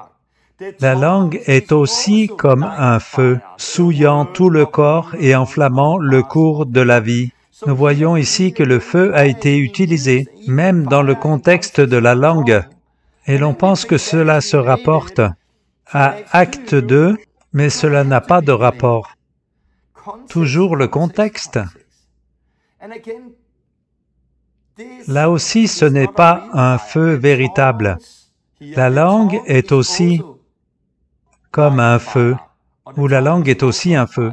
La langue est aussi comme un feu, souillant tout le corps et enflammant le cours de la vie. » Nous voyons ici que le feu a été utilisé, même dans le contexte de la langue. Et l'on pense que cela se rapporte à Acte 2, mais cela n'a pas de rapport. Toujours le contexte. Là aussi, ce n'est pas un feu véritable. La langue est aussi comme un feu, ou la langue est aussi un feu.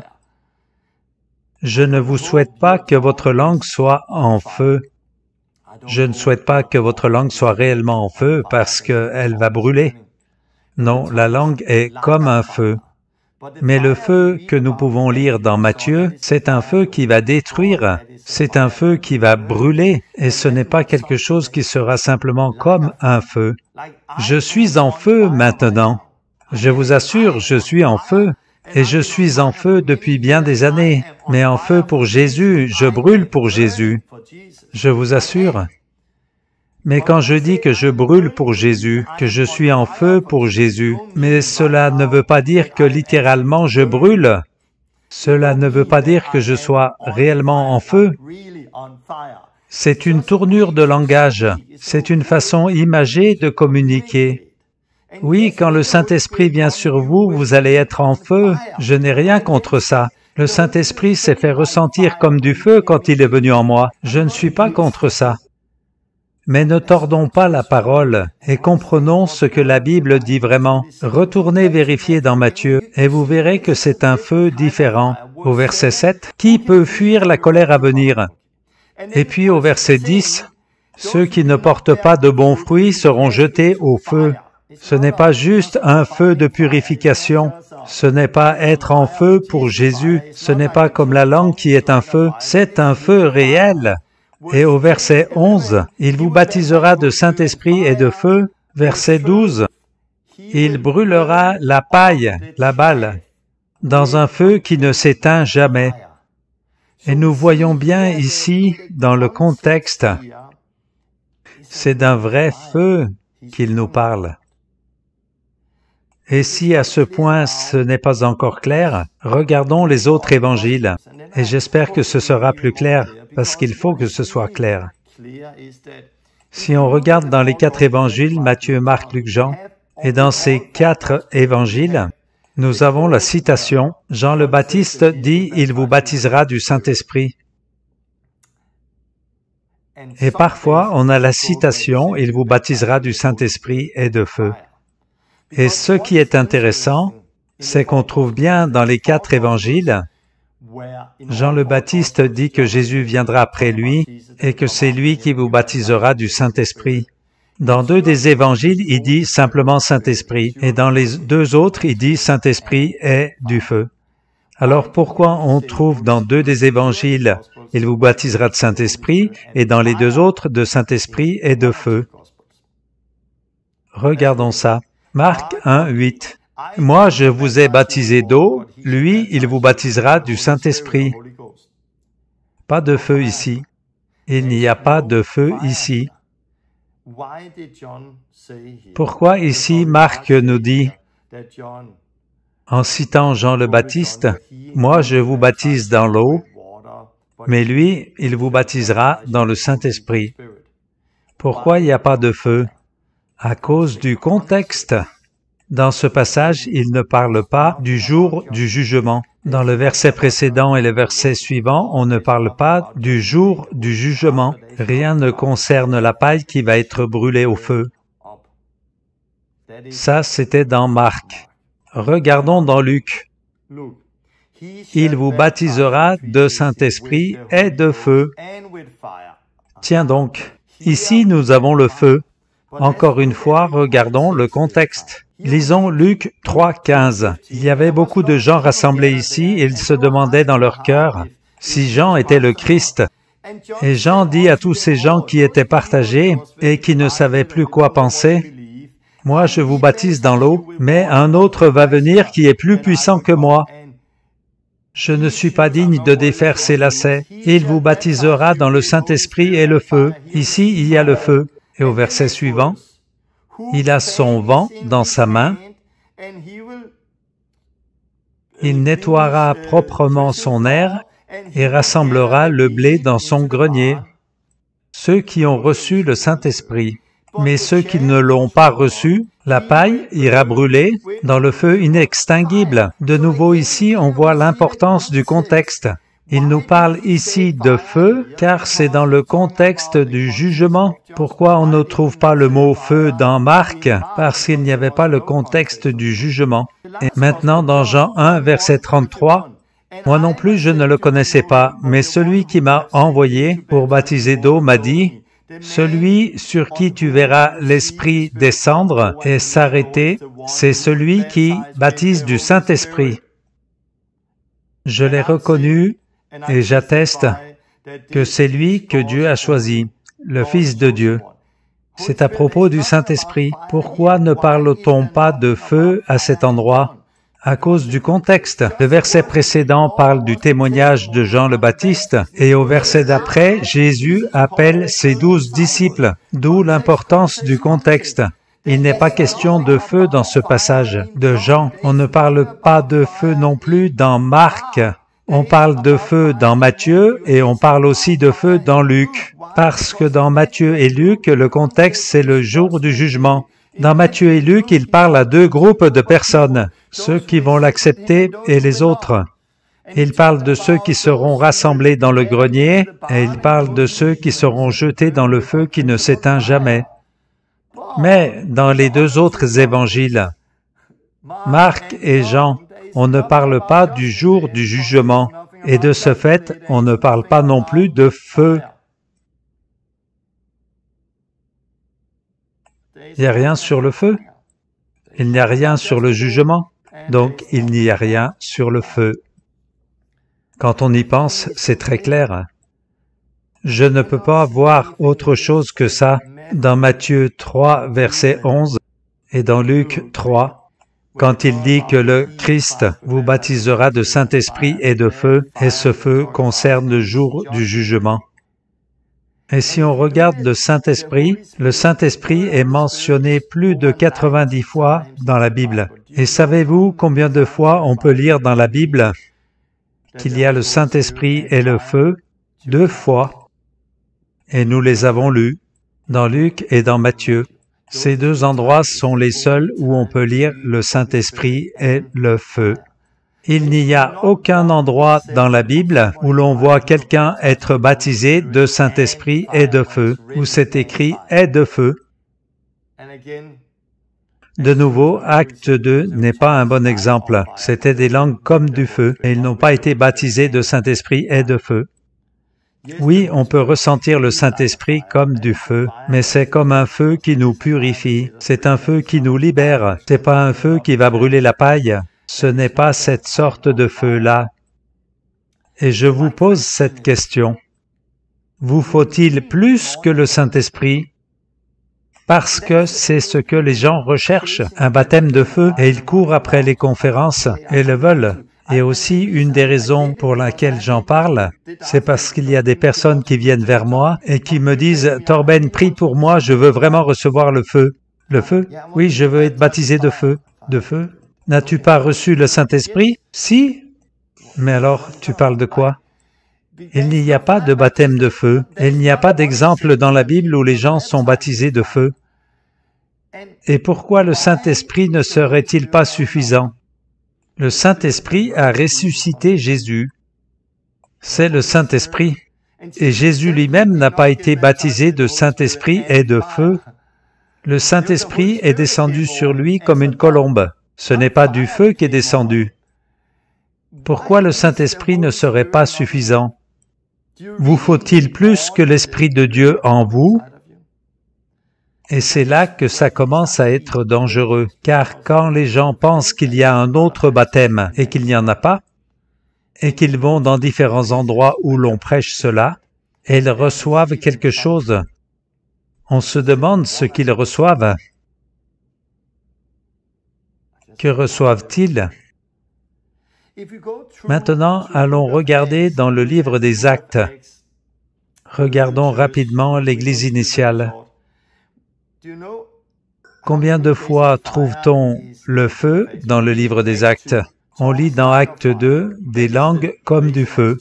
Je ne vous souhaite pas que votre langue soit en feu. Je ne souhaite pas que votre langue soit réellement en feu parce qu'elle va brûler. Non, la langue est comme un feu. Mais le feu que nous pouvons lire dans Matthieu, c'est un feu qui va détruire, c'est un feu qui va brûler, et ce n'est pas quelque chose qui sera simplement comme un feu. Je suis en feu maintenant. Je vous assure, je suis en feu. Et je suis en feu depuis bien des années, mais en feu pour Jésus, je brûle pour Jésus. Je vous assure. Mais quand je dis que je brûle pour Jésus, que je suis en feu pour Jésus, mais cela ne veut pas dire que littéralement je brûle. Cela ne veut pas dire que je sois réellement en feu. C'est une tournure de langage, c'est une façon imagée de communiquer. Oui, quand le Saint-Esprit vient sur vous, vous allez être en feu. Je n'ai rien contre ça. Le Saint-Esprit s'est fait ressentir comme du feu quand il est venu en moi. Je ne suis pas contre ça. Mais ne tordons pas la parole et comprenons ce que la Bible dit vraiment. Retournez vérifier dans Matthieu et vous verrez que c'est un feu différent. Au verset 7, « Qui peut fuir la colère à venir ?» Et puis au verset 10, « Ceux qui ne portent pas de bons fruits seront jetés au feu. » Ce n'est pas juste un feu de purification, ce n'est pas être en feu pour Jésus, ce n'est pas comme la langue qui est un feu, c'est un feu réel. Et au verset 11, « Il vous baptisera de Saint-Esprit et de feu. » Verset 12, « Il brûlera la paille, la balle. » dans un feu qui ne s'éteint jamais. Et nous voyons bien ici, dans le contexte, c'est d'un vrai feu qu'il nous parle. Et si à ce point ce n'est pas encore clair, regardons les autres évangiles. Et j'espère que ce sera plus clair, parce qu'il faut que ce soit clair. Si on regarde dans les 4 évangiles, Matthieu, Marc, Luc, Jean, et dans ces 4 évangiles, nous avons la citation, Jean le Baptiste dit, « Il vous baptisera du Saint-Esprit ». Et parfois, on a la citation, « Il vous baptisera du Saint-Esprit et de feu ». Et ce qui est intéressant, c'est qu'on trouve bien dans les 4 évangiles, Jean le Baptiste dit que Jésus viendra après lui et que c'est lui qui vous baptisera du Saint-Esprit. Dans 2 des évangiles, il dit simplement Saint-Esprit, et dans les 2 autres, il dit Saint-Esprit et du feu. Alors pourquoi on trouve dans 2 des évangiles, il vous baptisera de Saint-Esprit, et dans les 2 autres, de Saint-Esprit et de feu? Regardons ça. Marc 1, 8. « Moi, je vous ai baptisé d'eau, lui, il vous baptisera du Saint-Esprit. » Pas de feu ici. Il n'y a pas de feu ici. Pourquoi ici Marc nous dit, en citant Jean le Baptiste, « Moi, je vous baptise dans l'eau, mais lui, il vous baptisera dans le Saint-Esprit. » Pourquoi il n'y a pas de feu? À cause du contexte. Dans ce passage, il ne parle pas du jour du jugement. Dans le verset précédent et le verset suivant, on ne parle pas du jour du jugement. Rien ne concerne la paille qui va être brûlée au feu. Ça, c'était dans Marc. Regardons dans Luc. Il vous baptisera de Saint-Esprit et de feu. Tiens donc, ici nous avons le feu. Encore une fois, regardons le contexte. Lisons Luc 3, 15. Il y avait beaucoup de gens rassemblés ici et ils se demandaient dans leur cœur si Jean était le Christ. Et Jean dit à tous ces gens qui étaient partagés et qui ne savaient plus quoi penser, « Moi, je vous baptise dans l'eau, mais un autre va venir qui est plus puissant que moi. Je ne suis pas digne de défaire ses lacets. Il vous baptisera dans le Saint-Esprit et le feu. » Ici, il y a le feu. Et au verset suivant, il a son vent dans sa main, il nettoiera proprement son aire et rassemblera le blé dans son grenier. Ceux qui ont reçu le Saint-Esprit, mais ceux qui ne l'ont pas reçu, la paille ira brûler dans le feu inextinguible. De nouveau ici, on voit l'importance du contexte. Il nous parle ici de feu, car c'est dans le contexte du jugement. Pourquoi on ne trouve pas le mot feu dans Marc? Parce qu'il n'y avait pas le contexte du jugement. Et maintenant, dans Jean 1, verset 33, « Moi non plus, je ne le connaissais pas, mais celui qui m'a envoyé pour baptiser d'eau m'a dit, « Celui sur qui tu verras l'Esprit descendre et s'arrêter, c'est celui qui baptise du Saint-Esprit. » Je l'ai reconnu et j'atteste que c'est lui que Dieu a choisi, le Fils de Dieu. C'est à propos du Saint-Esprit. Pourquoi ne parle-t-on pas de feu à cet endroit? À cause du contexte. Le verset précédent parle du témoignage de Jean le Baptiste, et au verset d'après, Jésus appelle ses 12 disciples, d'où l'importance du contexte. Il n'est pas question de feu dans ce passage de Jean. On ne parle pas de feu non plus dans Marc. On parle de feu dans Matthieu et on parle aussi de feu dans Luc. Parce que dans Matthieu et Luc, le contexte, c'est le jour du jugement. Dans Matthieu et Luc, il parle à 2 groupes de personnes, ceux qui vont l'accepter et les autres. Il parle de ceux qui seront rassemblés dans le grenier et il parle de ceux qui seront jetés dans le feu qui ne s'éteint jamais. Mais dans les 2 autres évangiles, Marc et Jean, on ne parle pas du jour du jugement, et de ce fait, on ne parle pas non plus de feu. Il n'y a rien sur le feu. Il n'y a rien sur le jugement, donc il n'y a rien sur le feu. Quand on y pense, c'est très clair. Je ne peux pas voir autre chose que ça dans Matthieu 3, verset 11, et dans Luc 3, quand il dit que le Christ vous baptisera de Saint-Esprit et de feu, et ce feu concerne le jour du jugement. Et si on regarde le Saint-Esprit est mentionné plus de 90 fois dans la Bible. Et savez-vous combien de fois on peut lire dans la Bible qu'il y a le Saint-Esprit et le feu? 2 fois. Et nous les avons lus dans Luc et dans Matthieu. Ces 2 endroits sont les seuls où on peut lire le Saint-Esprit et le feu. Il n'y a aucun endroit dans la Bible où l'on voit quelqu'un être baptisé de Saint-Esprit et de feu, où c'est écrit « et de feu ». De nouveau, Acte 2 n'est pas un bon exemple. C'était des langues comme du feu, et ils n'ont pas été baptisés de Saint-Esprit et de feu. Oui, on peut ressentir le Saint-Esprit comme du feu, mais c'est comme un feu qui nous purifie. C'est un feu qui nous libère. C'est pas un feu qui va brûler la paille. Ce n'est pas cette sorte de feu-là. Et je vous pose cette question. Vous faut-il plus que le Saint-Esprit? Parce que c'est ce que les gens recherchent, un baptême de feu, et ils courent après les conférences et le veulent. Et aussi, une des raisons pour laquelle j'en parle, c'est parce qu'il y a des personnes qui viennent vers moi et qui me disent « Torben, prie pour moi, je veux vraiment recevoir le feu. » Le feu? Oui, je veux être baptisé de feu. De feu? N'as-tu pas reçu le Saint-Esprit? Si. Mais alors, tu parles de quoi? Il n'y a pas de baptême de feu. Il n'y a pas d'exemple dans la Bible où les gens sont baptisés de feu. Et pourquoi le Saint-Esprit ne serait-il pas suffisant? Le Saint-Esprit a ressuscité Jésus. C'est le Saint-Esprit. Et Jésus lui-même n'a pas été baptisé de Saint-Esprit et de feu. Le Saint-Esprit est descendu sur lui comme une colombe. Ce n'est pas du feu qui est descendu. Pourquoi le Saint-Esprit ne serait pas suffisant? Vous faut-il plus que l'Esprit de Dieu en vous? Et c'est là que ça commence à être dangereux, car quand les gens pensent qu'il y a un autre baptême et qu'il n'y en a pas, et qu'ils vont dans différents endroits où l'on prêche cela, et ils reçoivent quelque chose, on se demande ce qu'ils reçoivent. Que reçoivent-ils? Maintenant, allons regarder dans le livre des Actes. Regardons rapidement l'Église initiale. Combien de fois trouve-t-on le feu dans le livre des Actes? On lit dans Acte 2 des langues comme du feu.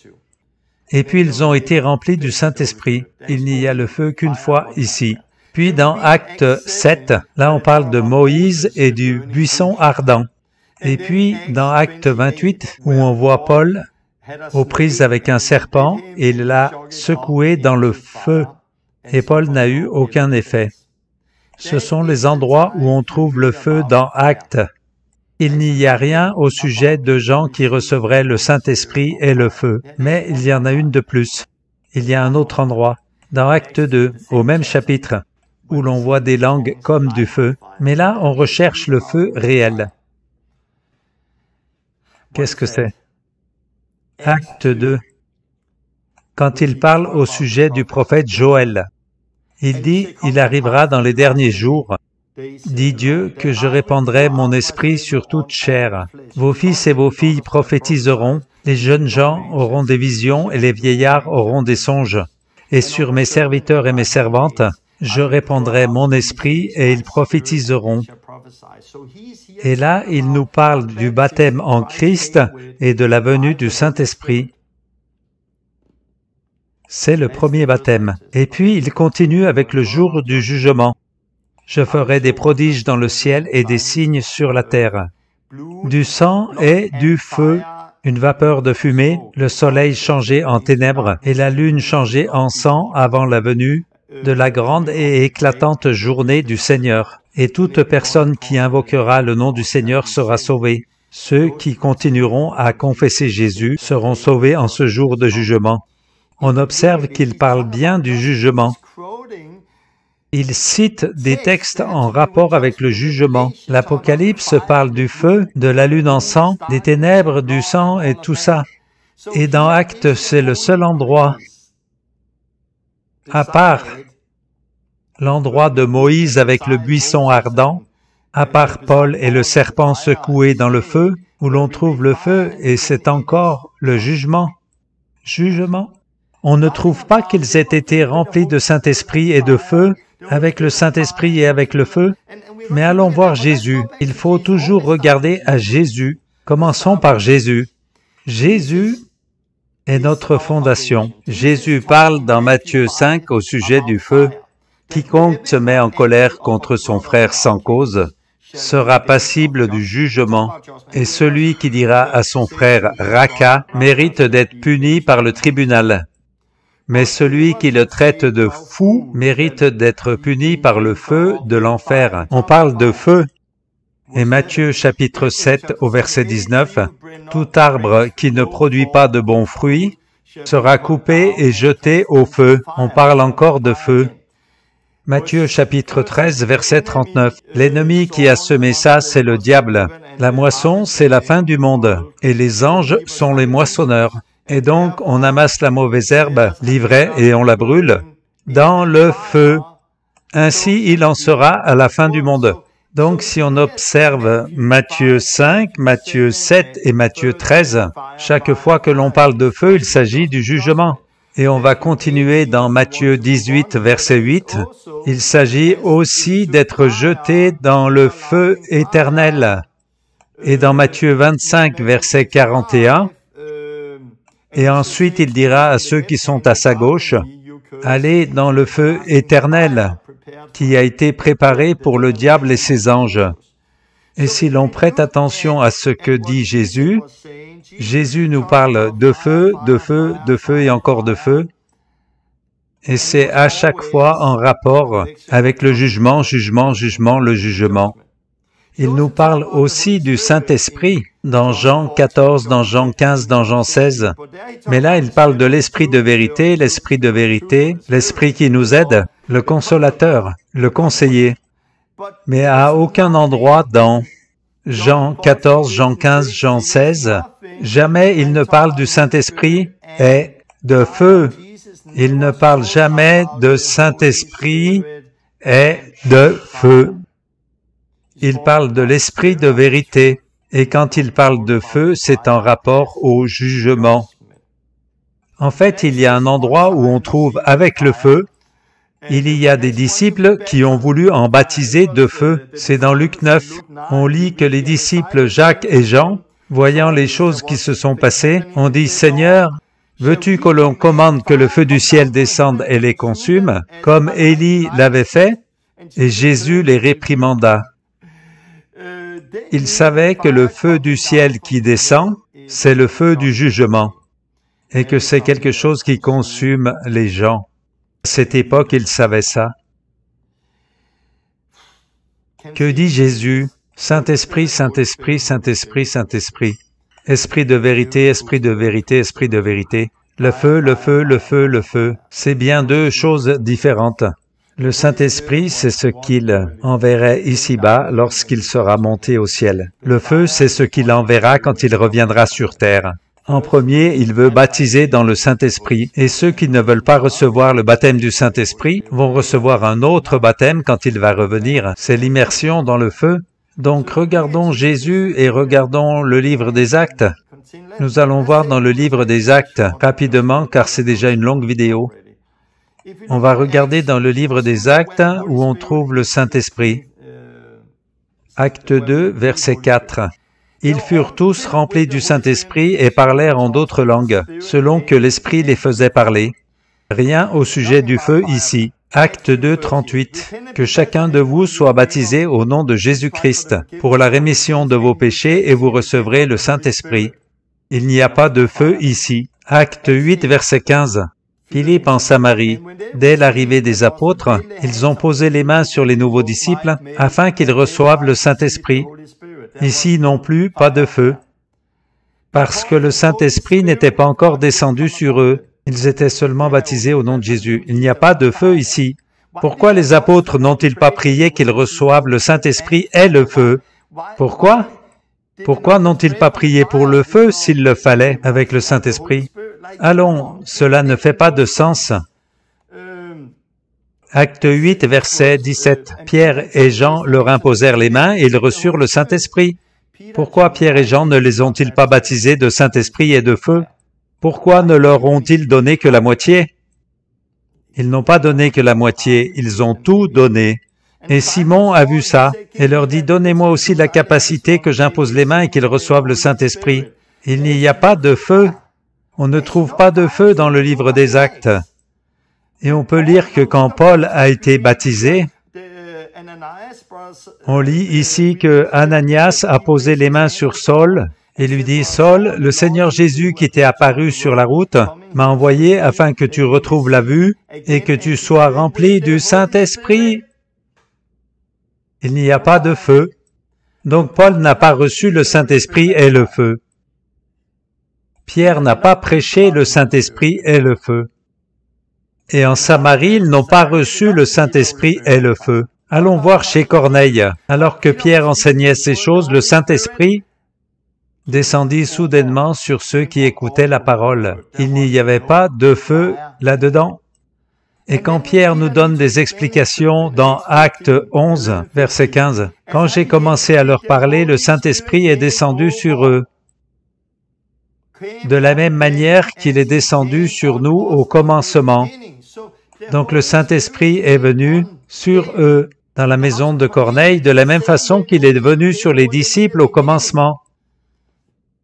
Et puis ils ont été remplis du Saint-Esprit. Il n'y a le feu qu'une fois ici. Puis dans Acte 7, là on parle de Moïse et du buisson ardent. Et puis dans Acte 28, où on voit Paul aux prises avec un serpent, et il l'a secoué dans le feu, et Paul n'a eu aucun effet. Ce sont les endroits où on trouve le feu dans Actes. Il n'y a rien au sujet de gens qui recevraient le Saint-Esprit et le feu, mais il y en a une de plus. Il y a un autre endroit, dans Acte 2, au même chapitre, où l'on voit des langues comme du feu, mais là on recherche le feu réel. Qu'est-ce que c'est? Acte 2. Quand il parle au sujet du prophète Joël, il dit, « Il arrivera dans les derniers jours, dit Dieu, que je répandrai mon esprit sur toute chair. Vos fils et vos filles prophétiseront, les jeunes gens auront des visions et les vieillards auront des songes. Et sur mes serviteurs et mes servantes, je répandrai mon esprit et ils prophétiseront. » Et là, il nous parle du baptême en Christ et de la venue du Saint-Esprit. C'est le premier baptême. Et puis, il continue avec le jour du jugement. « Je ferai des prodiges dans le ciel et des signes sur la terre. Du sang et du feu, une vapeur de fumée, le soleil changé en ténèbres et la lune changée en sang avant la venue de la grande et éclatante journée du Seigneur. Et toute personne qui invoquera le nom du Seigneur sera sauvée. Ceux qui continueront à confesser Jésus seront sauvés en ce jour de jugement. » On observe qu'il parle bien du jugement. Il cite des textes en rapport avec le jugement. L'Apocalypse parle du feu, de la lune en sang, des ténèbres, du sang et tout ça. Et dans Actes, c'est le seul endroit, à part l'endroit de Moïse avec le buisson ardent, à part Paul et le serpent secoué dans le feu, où l'on trouve le feu, et c'est encore le jugement. Jugement. On ne trouve pas qu'ils aient été remplis de Saint-Esprit et de feu, avec le Saint-Esprit et avec le feu. Mais allons voir Jésus. Il faut toujours regarder à Jésus. Commençons par Jésus. Jésus est notre fondation. Jésus parle dans Matthieu 5 au sujet du feu. Quiconque se met en colère contre son frère sans cause sera passible du jugement, et celui qui dira à son frère « Raka » mérite d'être puni par le tribunal. Mais celui qui le traite de fou mérite d'être puni par le feu de l'enfer. On parle de feu. Et Matthieu chapitre 7 au verset 19, « Tout arbre qui ne produit pas de bons fruits sera coupé et jeté au feu. » On parle encore de feu. Matthieu chapitre 13, verset 39. « L'ennemi qui a semé ça, c'est le diable. La moisson, c'est la fin du monde, et les anges sont les moissonneurs. Et donc, on amasse la mauvaise herbe, l'ivraie, et on la brûle dans le feu. Ainsi, il en sera à la fin du monde. » Donc, si on observe Matthieu 5, Matthieu 7 et Matthieu 13, chaque fois que l'on parle de feu, il s'agit du jugement. Et on va continuer dans Matthieu 18, verset 8. Il s'agit aussi d'être jeté dans le feu éternel. Et dans Matthieu 25, verset 41, et ensuite il dira à ceux qui sont à sa gauche, « Allez dans le feu éternel, qui a été préparé pour le diable et ses anges. » Et si l'on prête attention à ce que dit Jésus, Jésus nous parle de feu, de feu, de feu et encore de feu. Et c'est à chaque fois en rapport avec le jugement, jugement, jugement, le jugement. Il nous parle aussi du Saint-Esprit dans Jean 14, dans Jean 15, dans Jean 16. Mais là, il parle de l'Esprit de vérité, l'Esprit qui nous aide, le consolateur, le conseiller. Mais à aucun endroit dans Jean 14, Jean 15, Jean 16, jamais il ne parle du Saint-Esprit et de feu. Il ne parle jamais de Saint-Esprit et de feu. Il parle de l'Esprit de vérité. Et quand il parle de feu, c'est en rapport au jugement. En fait, il y a un endroit où on trouve avec le feu. Il y a des disciples qui ont voulu en baptiser de feu. C'est dans Luc 9. On lit que les disciples Jacques et Jean, voyant les choses qui se sont passées, ont dit « Seigneur, veux-tu que l'on commande que le feu du ciel descende et les consume, comme Élie l'avait fait ?» Et Jésus les réprimanda. Ils savaient que le feu du ciel qui descend, c'est le feu du jugement, et que c'est quelque chose qui consume les gens. À cette époque, ils savaient ça. Que dit Jésus? Saint-Esprit, Saint-Esprit, Saint-Esprit, Saint-Esprit. Esprit de vérité, Esprit de vérité, Esprit de vérité. Le feu, le feu, le feu, le feu. C'est bien deux choses différentes. Le Saint-Esprit, c'est ce qu'il enverrait ici-bas lorsqu'il sera monté au ciel. Le feu, c'est ce qu'il enverra quand il reviendra sur terre. En premier, il veut baptiser dans le Saint-Esprit, et ceux qui ne veulent pas recevoir le baptême du Saint-Esprit vont recevoir un autre baptême quand il va revenir. C'est l'immersion dans le feu. Donc regardons Jésus et regardons le livre des Actes. Nous allons voir dans le livre des Actes rapidement, car c'est déjà une longue vidéo. On va regarder dans le livre des Actes où on trouve le Saint-Esprit. Acte 2, verset 4. Ils furent tous remplis du Saint-Esprit et parlèrent en d'autres langues, selon que l'Esprit les faisait parler. Rien au sujet du feu ici. Acte 2, 38. Que chacun de vous soit baptisé au nom de Jésus-Christ pour la rémission de vos péchés et vous recevrez le Saint-Esprit. Il n'y a pas de feu ici. Acte 8, verset 15. Philippe en Samarie. Dès l'arrivée des apôtres, ils ont posé les mains sur les nouveaux disciples afin qu'ils reçoivent le Saint-Esprit. Ici non plus, pas de feu, parce que le Saint-Esprit n'était pas encore descendu sur eux. Ils étaient seulement baptisés au nom de Jésus. Il n'y a pas de feu ici. Pourquoi les apôtres n'ont-ils pas prié qu'ils reçoivent le Saint-Esprit et le feu? Pourquoi? Pourquoi n'ont-ils pas prié pour le feu s'il le fallait avec le Saint-Esprit? Allons, cela ne fait pas de sens. Acte 8, verset 17. Pierre et Jean leur imposèrent les mains et ils reçurent le Saint-Esprit. Pourquoi Pierre et Jean ne les ont-ils pas baptisés de Saint-Esprit et de feu? Pourquoi ne leur ont-ils donné que la moitié? Ils n'ont pas donné que la moitié, ils ont tout donné. Et Simon a vu ça et leur dit, « Donnez-moi aussi la capacité que j'impose les mains et qu'ils reçoivent le Saint-Esprit. » Il n'y a pas de feu. On ne trouve pas de feu dans le livre des Actes. Et on peut lire que quand Paul a été baptisé, on lit ici que Ananias a posé les mains sur Saul et lui dit, « Saul, le Seigneur Jésus qui t'est apparu sur la route m'a envoyé afin que tu retrouves la vue et que tu sois rempli du Saint-Esprit. » Il n'y a pas de feu. Donc Paul n'a pas reçu le Saint-Esprit et le feu. Pierre n'a pas prêché le Saint-Esprit et le feu. Et en Samarie, ils n'ont pas reçu le Saint-Esprit et le feu. Allons voir chez Corneille. Alors que Pierre enseignait ces choses, le Saint-Esprit descendit soudainement sur ceux qui écoutaient la parole. Il n'y avait pas de feu là-dedans. Et quand Pierre nous donne des explications dans Acte 11, verset 15, « Quand j'ai commencé à leur parler, le Saint-Esprit est descendu sur eux, de la même manière qu'il est descendu sur nous au commencement. » Donc le Saint-Esprit est venu sur eux dans la maison de Corneille, de la même façon qu'il est venu sur les disciples au commencement.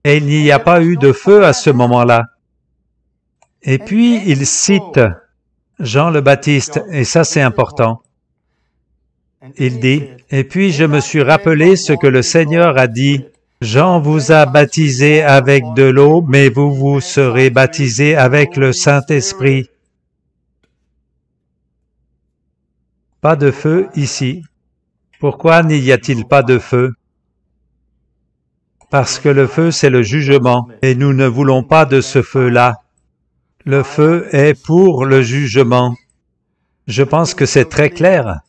Et il n'y a pas eu de feu à ce moment-là. Et puis il cite Jean le Baptiste, et ça c'est important. Il dit, « Et puis je me suis rappelé ce que le Seigneur a dit, Jean vous a baptisé avec de l'eau, mais vous serez baptisés avec le Saint-Esprit. » Pas de feu ici. Pourquoi n'y a-t-il pas de feu? Parce que le feu, c'est le jugement, et nous ne voulons pas de ce feu-là. Le feu est pour le jugement. Je pense que c'est très clair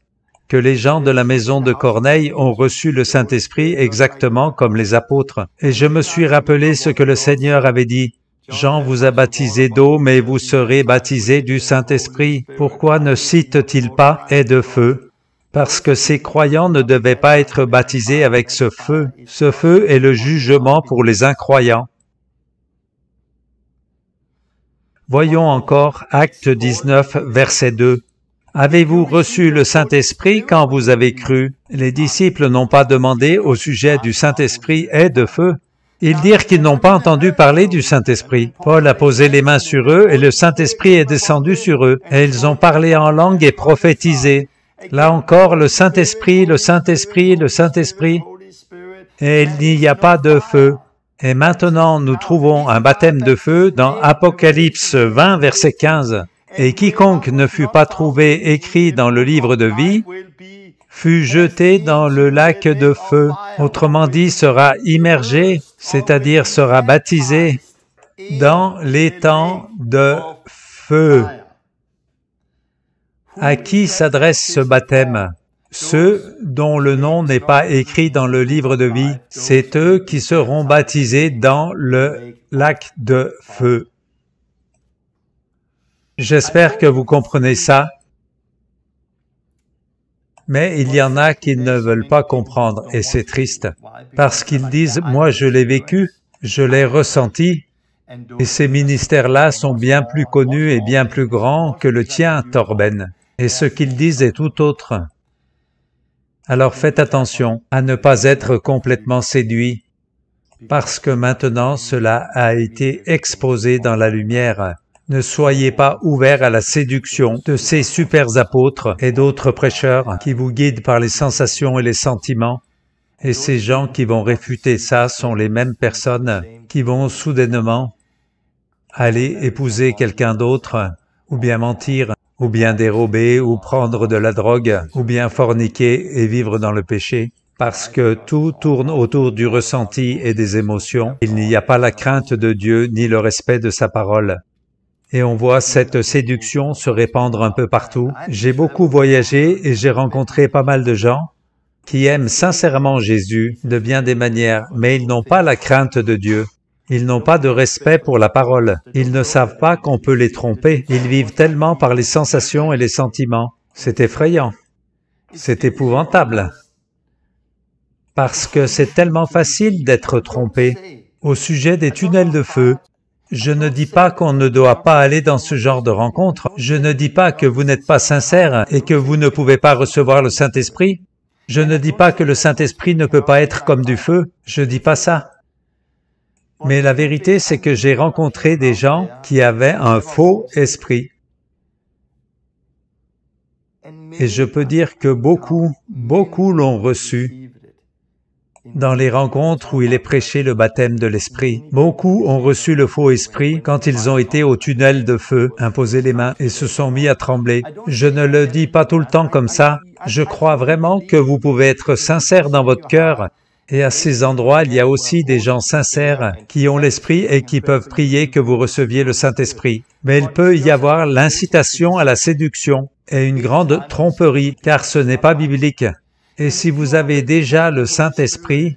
que les gens de la maison de Corneille ont reçu le Saint-Esprit exactement comme les apôtres. Et je me suis rappelé ce que le Seigneur avait dit. Jean vous a baptisé d'eau, mais vous serez baptisés du Saint-Esprit. Pourquoi ne cite-t-il pas « et de feu » ? Parce que ces croyants ne devaient pas être baptisés avec ce feu. Ce feu est le jugement pour les incroyants. Voyons encore Acte 19, verset 2. « Avez-vous reçu le Saint-Esprit quand vous avez cru ?» Les disciples n'ont pas demandé au sujet du Saint-Esprit et de feu. Ils dirent qu'ils n'ont pas entendu parler du Saint-Esprit. Paul a posé les mains sur eux et le Saint-Esprit est descendu sur eux. Et ils ont parlé en langue et prophétisé. Là encore, le Saint-Esprit, le Saint-Esprit, le Saint-Esprit. Et il n'y a pas de feu. Et maintenant, nous trouvons un baptême de feu dans Apocalypse 20, verset 15. « Et quiconque ne fut pas trouvé écrit dans le livre de vie fut jeté dans le lac de feu. » Autrement dit, sera immergé, c'est-à-dire sera baptisé dans l'étang de feu. À qui s'adresse ce baptême? Ceux dont le nom n'est pas écrit dans le livre de vie, c'est eux qui seront baptisés dans le lac de feu. J'espère que vous comprenez ça, mais il y en a qui ne veulent pas comprendre, et c'est triste, parce qu'ils disent « moi je l'ai vécu, je l'ai ressenti », et ces ministères-là sont bien plus connus et bien plus grands que le tien, Torben, et ce qu'ils disent est tout autre. Alors faites attention à ne pas être complètement séduit, parce que maintenant cela a été exposé dans la lumière. Ne soyez pas ouverts à la séduction de ces super apôtres et d'autres prêcheurs qui vous guident par les sensations et les sentiments. Et ces gens qui vont réfuter ça sont les mêmes personnes qui vont soudainement aller épouser quelqu'un d'autre, ou bien mentir, ou bien dérober, ou prendre de la drogue, ou bien forniquer et vivre dans le péché. Parce que tout tourne autour du ressenti et des émotions. Il n'y a pas la crainte de Dieu ni le respect de sa parole. Et on voit cette séduction se répandre un peu partout. J'ai beaucoup voyagé et j'ai rencontré pas mal de gens qui aiment sincèrement Jésus de bien des manières, mais ils n'ont pas la crainte de Dieu. Ils n'ont pas de respect pour la parole. Ils ne savent pas qu'on peut les tromper. Ils vivent tellement par les sensations et les sentiments. C'est effrayant. C'est épouvantable. Parce que c'est tellement facile d'être trompé. Au sujet des tunnels de feu, je ne dis pas qu'on ne doit pas aller dans ce genre de rencontre. Je ne dis pas que vous n'êtes pas sincère et que vous ne pouvez pas recevoir le Saint-Esprit. Je ne dis pas que le Saint-Esprit ne peut pas être comme du feu. Je ne dis pas ça. Mais la vérité, c'est que j'ai rencontré des gens qui avaient un faux esprit. Et je peux dire que beaucoup l'ont reçu dans les rencontres où il est prêché le baptême de l'Esprit. Beaucoup ont reçu le faux esprit quand ils ont été au tunnel de feu, imposé les mains et se sont mis à trembler. Je ne le dis pas tout le temps comme ça. Je crois vraiment que vous pouvez être sincère dans votre cœur. Et à ces endroits, il y a aussi des gens sincères qui ont l'Esprit et qui peuvent prier que vous receviez le Saint-Esprit. Mais il peut y avoir l'incitation à la séduction et une grande tromperie, car ce n'est pas biblique. Et si vous avez déjà le Saint-Esprit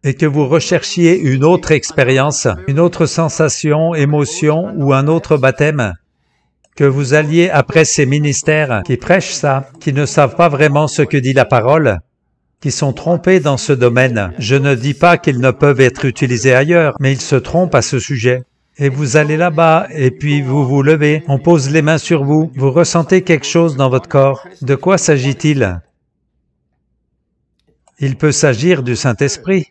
et que vous recherchiez une autre expérience, une autre sensation, émotion ou un autre baptême, que vous alliez après ces ministères qui prêchent ça, qui ne savent pas vraiment ce que dit la parole, qui sont trompés dans ce domaine. Je ne dis pas qu'ils ne peuvent être utilisés ailleurs, mais ils se trompent à ce sujet. Et vous allez là-bas, et puis vous vous levez, on pose les mains sur vous, vous ressentez quelque chose dans votre corps. De quoi s'agit-il? Il peut s'agir du Saint-Esprit.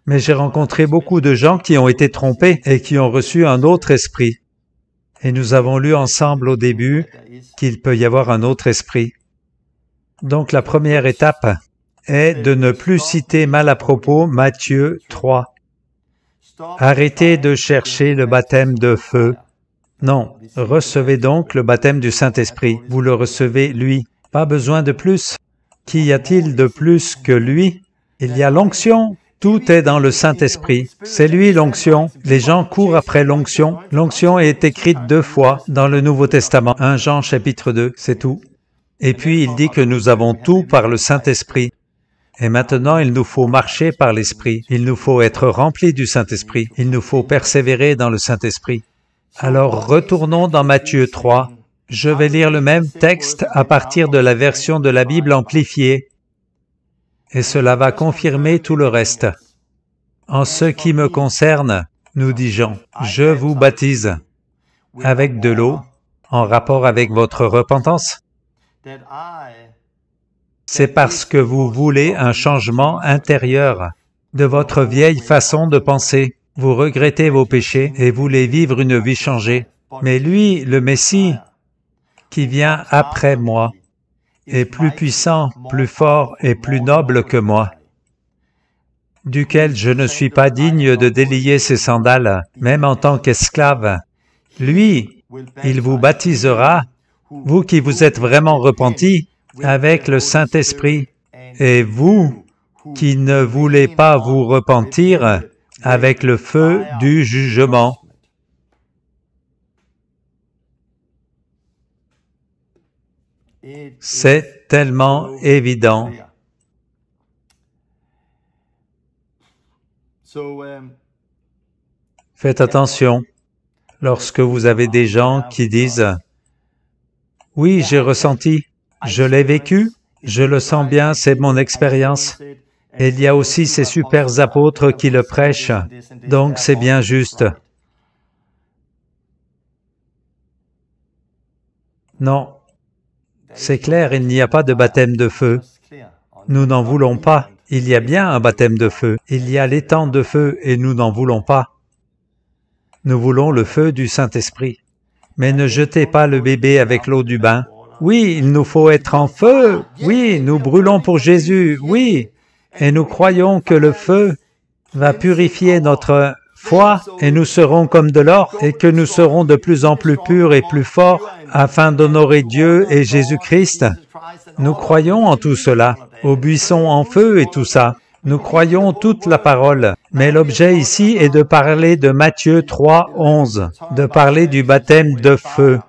Mais j'ai rencontré beaucoup de gens qui ont été trompés et qui ont reçu un autre esprit. Et nous avons lu ensemble au début qu'il peut y avoir un autre esprit. Donc la première étape est de ne plus citer mal à propos Matthieu 3. Arrêtez de chercher le baptême de feu. Non, recevez donc le baptême du Saint-Esprit. Vous le recevez, lui. Pas besoin de plus. Qu'y a-t-il de plus que lui? Il y a l'onction. Tout est dans le Saint-Esprit. C'est lui l'onction. Les gens courent après l'onction. L'onction est écrite 2 fois dans le Nouveau Testament. 1 Jean chapitre 2, c'est tout. Et puis il dit que nous avons tout par le Saint-Esprit. Et maintenant, il nous faut marcher par l'Esprit. Il nous faut être remplis du Saint-Esprit. Il nous faut persévérer dans le Saint-Esprit. Alors, retournons dans Matthieu 3. Je vais lire le même texte à partir de la version de la Bible amplifiée. Et cela va confirmer tout le reste. En ce qui me concerne, nous dit Jean, je vous baptise avec de l'eau en rapport avec votre repentance. C'est parce que vous voulez un changement intérieur de votre vieille façon de penser. Vous regrettez vos péchés et voulez vivre une vie changée. Mais lui, le Messie, qui vient après moi, est plus puissant, plus fort et plus noble que moi, duquel je ne suis pas digne de délier ses sandales, même en tant qu'esclave. Lui, il vous baptisera, vous qui vous êtes vraiment repentis, avec le Saint-Esprit, et vous qui ne voulez pas vous repentir, avec le feu du jugement. C'est tellement évident. Faites attention lorsque vous avez des gens qui disent « Oui, j'ai ressenti, je l'ai vécu, je le sens bien, c'est mon expérience. » Et il y a aussi ces super apôtres qui le prêchent, donc c'est bien juste. Non, c'est clair, il n'y a pas de baptême de feu. Nous n'en voulons pas. Il y a bien un baptême de feu. Il y a l'étang de feu et nous n'en voulons pas. Nous voulons le feu du Saint-Esprit. Mais ne jetez pas le bébé avec l'eau du bain. Oui, il nous faut être en feu. Oui, nous brûlons pour Jésus. Oui. Et nous croyons que le feu va purifier notre foi et nous serons comme de l'or et que nous serons de plus en plus purs et plus forts afin d'honorer Dieu et Jésus-Christ. Nous croyons en tout cela, au buisson en feu et tout ça. Nous croyons toute la parole. Mais l'objet ici est de parler de Matthieu 3, 11, de parler du baptême de feu,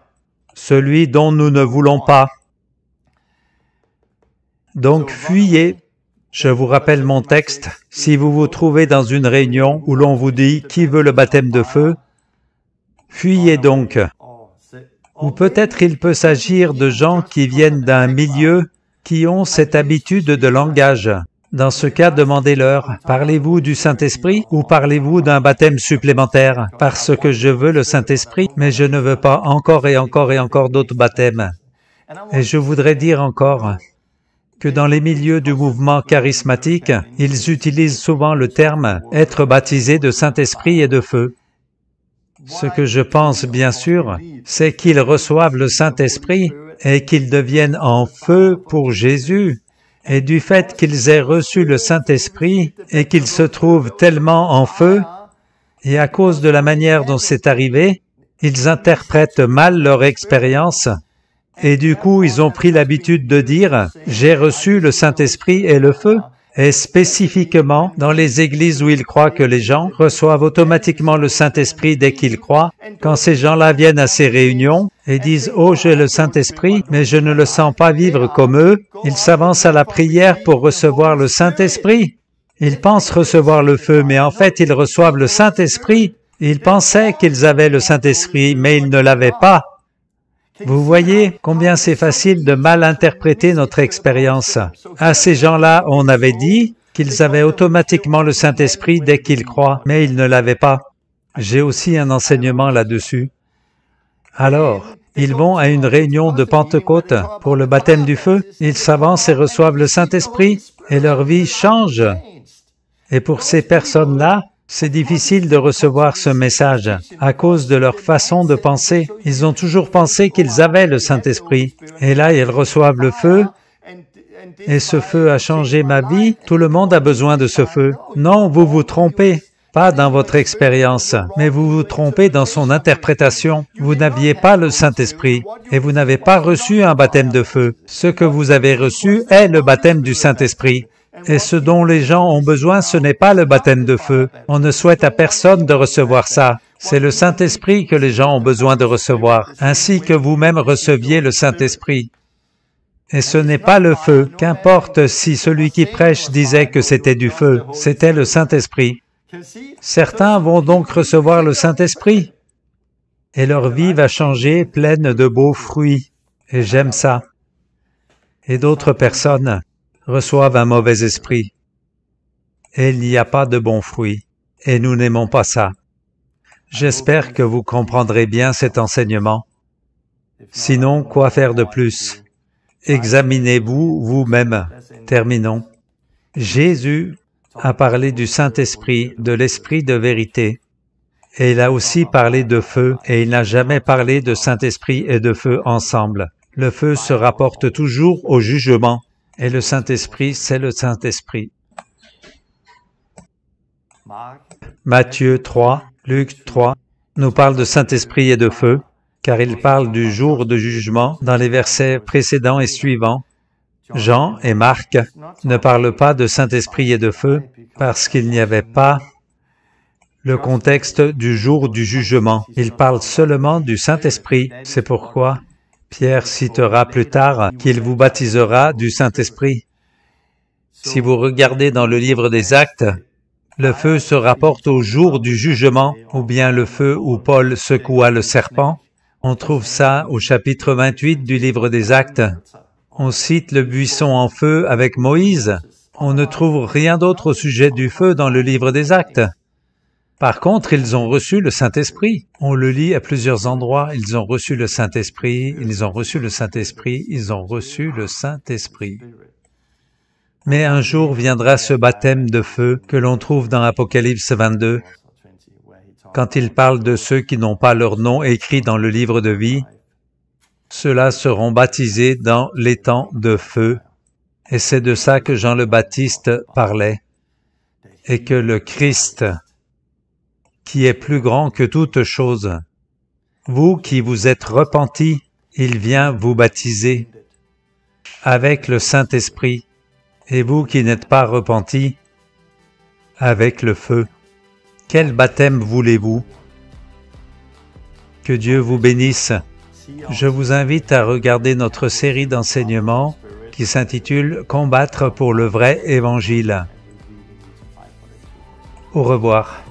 celui dont nous ne voulons pas. Donc fuyez. Je vous rappelle mon texte, si vous vous trouvez dans une réunion où l'on vous dit « Qui veut le baptême de feu ?» Fuyez donc. Ou peut-être il peut s'agir de gens qui viennent d'un milieu qui ont cette habitude de langage. Dans ce cas, demandez-leur, parlez-vous du Saint-Esprit ou parlez-vous d'un baptême supplémentaire? Parce que je veux le Saint-Esprit, mais je ne veux pas encore et encore et encore d'autres baptêmes. Et je voudrais dire encore que dans les milieux du mouvement charismatique, ils utilisent souvent le terme « être baptisé de Saint-Esprit et de feu ». Ce que je pense, bien sûr, c'est qu'ils reçoivent le Saint-Esprit et qu'ils deviennent en feu pour Jésus. Et du fait qu'ils aient reçu le Saint-Esprit et qu'ils se trouvent tellement en feu, et à cause de la manière dont c'est arrivé, ils interprètent mal leur expérience, et du coup ils ont pris l'habitude de dire « j'ai reçu le Saint-Esprit et le feu ». Et spécifiquement, dans les églises où ils croient que les gens reçoivent automatiquement le Saint-Esprit dès qu'ils croient, quand ces gens-là viennent à ces réunions et disent « Oh, j'ai le Saint-Esprit, mais je ne le sens pas vivre comme eux », ils s'avancent à la prière pour recevoir le Saint-Esprit. Ils pensent recevoir le feu, mais en fait, ils reçoivent le Saint-Esprit. Ils pensaient qu'ils avaient le Saint-Esprit, mais ils ne l'avaient pas. Vous voyez combien c'est facile de mal interpréter notre expérience. À ces gens-là, on avait dit qu'ils avaient automatiquement le Saint-Esprit dès qu'ils croient, mais ils ne l'avaient pas. J'ai aussi un enseignement là-dessus. Alors, ils vont à une réunion de Pentecôte pour le baptême du feu, ils s'avancent et reçoivent le Saint-Esprit, et leur vie change. Et pour ces personnes-là, c'est difficile de recevoir ce message à cause de leur façon de penser. Ils ont toujours pensé qu'ils avaient le Saint-Esprit. Et là, ils reçoivent le feu, et ce feu a changé ma vie. Tout le monde a besoin de ce feu. Non, vous vous trompez. Pas dans votre expérience, mais vous vous trompez dans son interprétation. Vous n'aviez pas le Saint-Esprit, et vous n'avez pas reçu un baptême de feu. Ce que vous avez reçu est le baptême du Saint-Esprit. Et ce dont les gens ont besoin, ce n'est pas le baptême de feu. On ne souhaite à personne de recevoir ça. C'est le Saint-Esprit que les gens ont besoin de recevoir, ainsi que vous-même receviez le Saint-Esprit. Et ce n'est pas le feu. Qu'importe si celui qui prêche disait que c'était du feu, c'était le Saint-Esprit. Certains vont donc recevoir le Saint-Esprit, et leur vie va changer pleine de beaux fruits, et j'aime ça. Et d'autres personnes reçoivent un mauvais esprit, et il n'y a pas de bons fruits, et nous n'aimons pas ça. J'espère que vous comprendrez bien cet enseignement. Sinon, quoi faire de plus? Examinez-vous vous-même. Terminons. Jésus a parlé du Saint-Esprit, de l'Esprit de vérité, et il a aussi parlé de feu, et il n'a jamais parlé de Saint-Esprit et de feu ensemble. Le feu se rapporte toujours au jugement, et le Saint-Esprit, c'est le Saint-Esprit. Matthieu 3, Luc 3 nous parle de Saint-Esprit et de feu, car il parle du jour de jugement dans les versets précédents et suivants. Jean et Marc ne parlent pas de Saint-Esprit et de feu parce qu'il n'y avait pas le contexte du jour du jugement. Ils parlent seulement du Saint-Esprit. C'est pourquoi Pierre citera plus tard qu'il vous baptisera du Saint-Esprit. Si vous regardez dans le livre des Actes, le feu se rapporte au jour du jugement, ou bien le feu où Paul secoua le serpent. On trouve ça au chapitre 28 du livre des Actes. On cite le buisson en feu avec Moïse. On ne trouve rien d'autre au sujet du feu dans le livre des Actes. Par contre, ils ont reçu le Saint-Esprit. On le lit à plusieurs endroits. Ils ont reçu le Saint-Esprit, ils ont reçu le Saint-Esprit, ils ont reçu le Saint-Esprit. Mais un jour viendra ce baptême de feu que l'on trouve dans Apocalypse 22, quand il parle de ceux qui n'ont pas leur nom écrit dans le livre de vie. Ceux-là seront baptisés dans l'étang de feu. Et c'est de ça que Jean le Baptiste parlait. Et que le Christ, qui est plus grand que toute chose, vous qui vous êtes repentis, il vient vous baptiser avec le Saint-Esprit, et vous qui n'êtes pas repentis, avec le feu. Quel baptême voulez-vous? Que Dieu vous bénisse. Je vous invite à regarder notre série d'enseignements qui s'intitule « Combattre pour le vrai Évangile ». Au revoir.